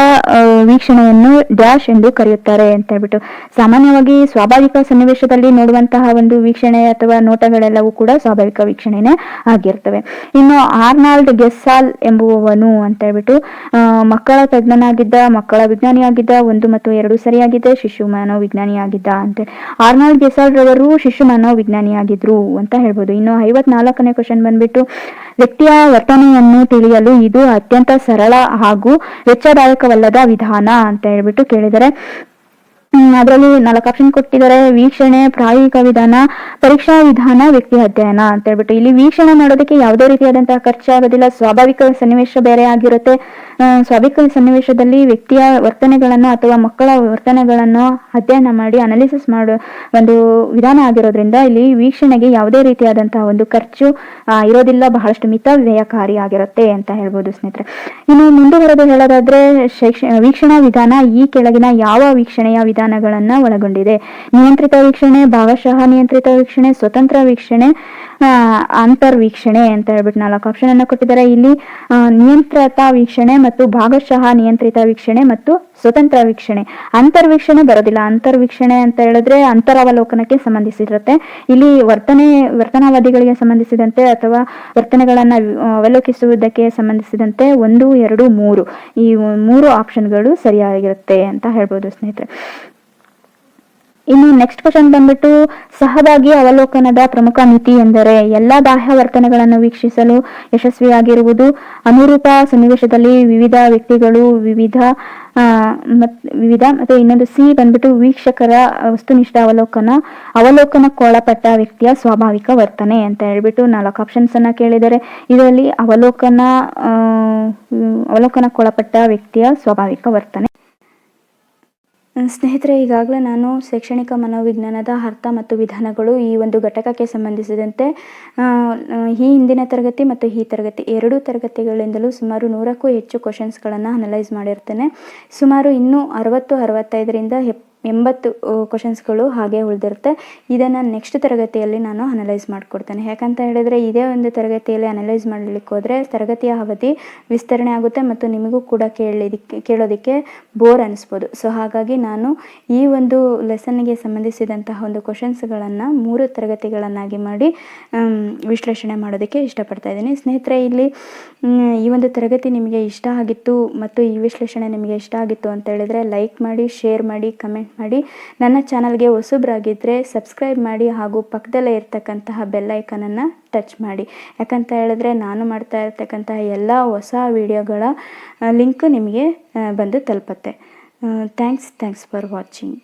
ವೀಕ್ಷಣೆಯನ್ನು ಡ್ಯಾಶ್ ಎಂದು ಕರೆಯುತ್ತಾರೆ ಅಂತ ಹೇಳ್ಬಿಟ್ಟು. ಸಾಮಾನ್ಯವಾಗಿ ಸ್ವಾಭಾವಿಕ ಸನ್ನಿವೇಶದಲ್ಲಿ ನೋಡುವಂತಹ ಒಂದು ವೀಕ್ಷಣೆ ಅಥವಾ ನೋಟಗಳೆಲ್ಲವೂ ಕೂಡ ಸ್ವಾಭಾವಿಕ ವೀಕ್ಷಣೆನೇ ಆಗಿರ್ತವೆ. ಇನ್ನು ಆರ್ನಾಲ್ಡ್ ಗೆಸ್ಸಾಲ್ ಎಂಬುವವನು ಅಂತ ಹೇಳ್ಬಿಟ್ಟು ಮಕ್ಕಳ ತಜ್ಞನಾಗಿದ್ದ, ಮಕ್ಕಳ ವಿಜ್ಞಾನಿಯಾಗಿದ್ದ, 1 ಮತ್ತು 2 ಸರಿಯಾಗಿದೆ, ಶಿಶು ಮನೋವಿಜ್ಞಾನಿಯಾಗಿದ್ದ ಅಂತ. ಆರ್ನಾಲ್ಡ್ ಗೆಸಾಲ್ ರವರು ಶಿಶು ಮನೋವಿಜ್ಞಾನಿಯಾಗಿದ್ರು ಅಂತ ಹೇಳ್ಬೋದು. ಇನ್ನು 54ನೇ ಕ್ವಶನ್ ಬಂದ್ಬಿಟ್ಟು, ವ್ಯಕ್ತಿಯ ವರ್ತನೆಯನ್ನು ತಿಳಿಯಲು ಇದು ಅತ್ಯಂತ ಸರಳ ಹಾಗೂ ವೆಚ್ಚದಾಯಕವಲ್ಲದ ವಿಧಾನ ಅಂತ ಹೇಳ್ಬಿಟ್ಟು ಕೇಳಿದರೆ, ಅದರಲ್ಲಿ 4 ಆಪ್ಷನ್ ಕೊಟ್ಟಿದ್ದಾರೆ. ವೀಕ್ಷಣೆ, ಪ್ರಾಯೋಗಿಕ ವಿಧಾನ, ಪರೀಕ್ಷಾ ವಿಧಾನ, ವ್ಯಕ್ತಿ ಅಧ್ಯಯನ ಅಂತ ಹೇಳ್ಬಿಟ್ಟು. ಇಲ್ಲಿ ವೀಕ್ಷಣೆ ಮಾಡೋದಕ್ಕೆ ಯಾವುದೇ ರೀತಿಯಾದಂತಹ ಖರ್ಚಾಗೋದಿಲ್ಲ. ಸ್ವಾಭಾವಿಕ ಸನ್ನಿವೇಶ ಬೇರೆ ಆಗಿರುತ್ತೆ. ಸ್ವಾಭಾವಿಕ ಸನ್ನಿವೇಶದಲ್ಲಿ ವ್ಯಕ್ತಿಯ ವರ್ತನೆಗಳನ್ನು ಅಥವಾ ಮಕ್ಕಳ ವರ್ತನೆಗಳನ್ನು ಅಧ್ಯಯನ ಮಾಡಿ ಅನಾಲಿಸಿಸ್ ಮಾಡೋ ಒಂದು ವಿಧಾನ ಆಗಿರೋದ್ರಿಂದ ಇಲ್ಲಿ ವೀಕ್ಷಣೆಗೆ ಯಾವುದೇ ರೀತಿಯಾದಂತಹ ಒಂದು ಖರ್ಚು ಇರೋದಿಲ್ಲ. ಬಹಳಷ್ಟು ಮಿತ ವ್ಯಯಕಾರಿ ಆಗಿರುತ್ತೆ ಅಂತ ಹೇಳ್ಬೋದು ಸ್ನೇಹಿತರೆ. ಇನ್ನು ಮುಂದುವರೆದು ಹೇಳೋದಾದ್ರೆ, ವೀಕ್ಷಣಾ ವಿಧಾನ ಈ ಕೆಳಗಿನ ಯಾವ ವೀಕ್ಷಣೆಯ ವಿಧಾನಗಳನ್ನ ಒಳಗೊಂಡಿದೆ? ನಿಯಂತ್ರಿತ ವೀಕ್ಷಣೆ, ಭಾಗಶಃ ನಿಯಂತ್ರಿತ ವೀಕ್ಷಣೆ, ಸ್ವತಂತ್ರ ವೀಕ್ಷಣೆ, ಅಂತರ್ವೀಕ್ಷಣೆ ಅಂತ ಹೇಳ್ಬಿಟ್ಟು 4 ಆಪ್ಷನ್ ಅನ್ನು ಕೊಟ್ಟಿದ್ದಾರೆ. ಇಲ್ಲಿ ನಿಯಂತ್ರಿತ ವೀಕ್ಷಣೆ ಮತ್ತು ಭಾಗಶಃ ನಿಯಂತ್ರಿತ ವೀಕ್ಷಣೆ ಮತ್ತು ಸ್ವತಂತ್ರ ವೀಕ್ಷಣೆ. ಅಂತರ್ವೀಕ್ಷಣೆ ಬರೋದಿಲ್ಲ. ಅಂತರ್ವೀಕ್ಷಣೆ ಅಂತ ಹೇಳಿದ್ರೆ ಅಂತರಾವಲೋಕನಕ್ಕೆ ಸಂಬಂಧಿಸಿರುತ್ತೆ. ಇಲ್ಲಿ ವರ್ತನಾವಧಿಗಳಿಗೆ ಸಂಬಂಧಿಸಿದಂತೆ ಅಥವಾ ವರ್ತನೆಗಳನ್ನ ಅವಲೋಕಿಸುವುದಕ್ಕೆ ಸಂಬಂಧಿಸಿದಂತೆ 1, 2, 3 ಈ 3 ಆಪ್ಷನ್ಗಳು ಸರಿಯಾಗಿರುತ್ತೆ ಅಂತ ಹೇಳ್ಬೋದು ಸ್ನೇಹಿತರೆ. ಇನ್ನು ನೆಕ್ಸ್ಟ್ ಕ್ವಶನ್ ಬಂದ್ಬಿಟ್ಟು, ಸಹಭಾಗಿ ಅವಲೋಕನದ ಪ್ರಮುಖ ಮಿತಿ ಎಂದರೆ ಎಲ್ಲಾ ಬಾಹ್ಯ ವರ್ತನೆಗಳನ್ನು ವೀಕ್ಷಿಸಲು ಯಶಸ್ವಿಯಾಗಿರುವುದು. ಅನುರೂಪ ಸನ್ನಿವೇಶದಲ್ಲಿ ವಿವಿಧ ವ್ಯಕ್ತಿಗಳು ವಿವಿಧ ಮತ್ತು ಇನ್ನೊಂದು ಸಿ ಬಂದ್ಬಿಟ್ಟು, ವೀಕ್ಷಕರ ವಸ್ತುನಿಷ್ಠ ಅವಲೋಕನಕ್ಕೊಳಪಟ್ಟ ವ್ಯಕ್ತಿಯ ಸ್ವಾಭಾವಿಕ ವರ್ತನೆ ಅಂತ ಹೇಳ್ಬಿಟ್ಟು 4 ಆಪ್ಷನ್ಸ್ ಅನ್ನ ಕೇಳಿದರೆ, ಇದರಲ್ಲಿ ಅವಲೋಕನಕ್ಕೊಳಪಟ್ಟ ವ್ಯಕ್ತಿಯ ಸ್ವಾಭಾವಿಕ ವರ್ತನೆ. ಸ್ನೇಹಿತರೆ, ಈಗಾಗಲೇ ನಾನು ಶೈಕ್ಷಣಿಕ ಮನೋವಿಜ್ಞಾನದ ಅರ್ಥ ಮತ್ತು ವಿಧಾನಗಳು ಈ ಒಂದು ಘಟಕಕ್ಕೆ ಸಂಬಂಧಿಸಿದಂತೆ ಈ ಹಿಂದಿನ ತರಗತಿ ಮತ್ತು ಈ ತರಗತಿ 2 ತರಗತಿಗಳಿಂದಲೂ ಸುಮಾರು 100ಕ್ಕೂ ಹೆಚ್ಚು ಕ್ವಶನ್ಸ್ಗಳನ್ನು ಅನಲೈಸ್ ಮಾಡಿರ್ತೇನೆ. ಸುಮಾರು ಇನ್ನೂ 65ರಿಂದ 80 ಕ್ವಶನ್ಸ್ಗಳು ಹಾಗೆ ಉಳಿದಿರುತ್ತೆ. ಇದನ್ನು ನೆಕ್ಸ್ಟ್ ತರಗತಿಯಲ್ಲಿ ನಾನು ಅನಲೈಸ್ ಮಾಡಿಕೊಡ್ತೇನೆ. ಯಾಕಂತ ಹೇಳಿದರೆ ಇದೇ ಒಂದು ತರಗತಿಯಲ್ಲಿ ಅನಲೈಸ್ ಮಾಡಲಿಕ್ಕೆ ಹೋದರೆ ತರಗತಿಯ ಅವಧಿ ವಿಸ್ತರಣೆ ಆಗುತ್ತೆ ಮತ್ತು ನಿಮಗೂ ಕೂಡ ಕೇಳೋದಕ್ಕೆ ಬೋರ್ ಅನಿಸ್ಬೋದು. ಸೊ ಹಾಗಾಗಿ ನಾನು ಈ ಒಂದು ಲೆಸನ್ಗೆ ಸಂಬಂಧಿಸಿದಂತಹ ಒಂದು ಕ್ವಶನ್ಸ್ಗಳನ್ನು 3 ತರಗತಿಗಳನ್ನಾಗಿ ಮಾಡಿ ವಿಶ್ಲೇಷಣೆ ಮಾಡೋದಕ್ಕೆ ಇಷ್ಟಪಡ್ತಾ ಇದ್ದೀನಿ. ಸ್ನೇಹಿತರೆ, ಇಲ್ಲಿ ಈ ಒಂದು ತರಗತಿ ನಿಮಗೆ ಇಷ್ಟ ಆಗಿತ್ತು ಮತ್ತು ಈ ವಿಶ್ಲೇಷಣೆ ನಿಮಗೆ ಇಷ್ಟ ಆಗಿತ್ತು ಅಂತ ಹೇಳಿದರೆ ಲೈಕ್ ಮಾಡಿ, ಶೇರ್ ಮಾಡಿ, ಕಮೆಂಟ್ ಮಾಡಿ. ನನ್ನ ಚಾನಲ್ಗೆ ಹೊಸಬ್ರಾಗಿದ್ದರೆ ಸಬ್ಸ್ಕ್ರೈಬ್ ಮಾಡಿ ಹಾಗೂ ಪಕ್ಕದಲ್ಲೇ ಇರ್ತಕ್ಕಂತಹ ಬೆಲ್ ಐಕನನ್ನು ಟಚ್ ಮಾಡಿ. ಯಾಕಂತ ಹೇಳಿದ್ರೆ ನಾನು ಮಾಡ್ತಾ ಇರ್ತಕ್ಕಂತಹ ಎಲ್ಲ ಹೊಸ ವಿಡಿಯೋಗಳ ಲಿಂಕ್ ನಿಮಗೆ ಬಂದು ತಲುಪುತ್ತೆ. Thanks for watching.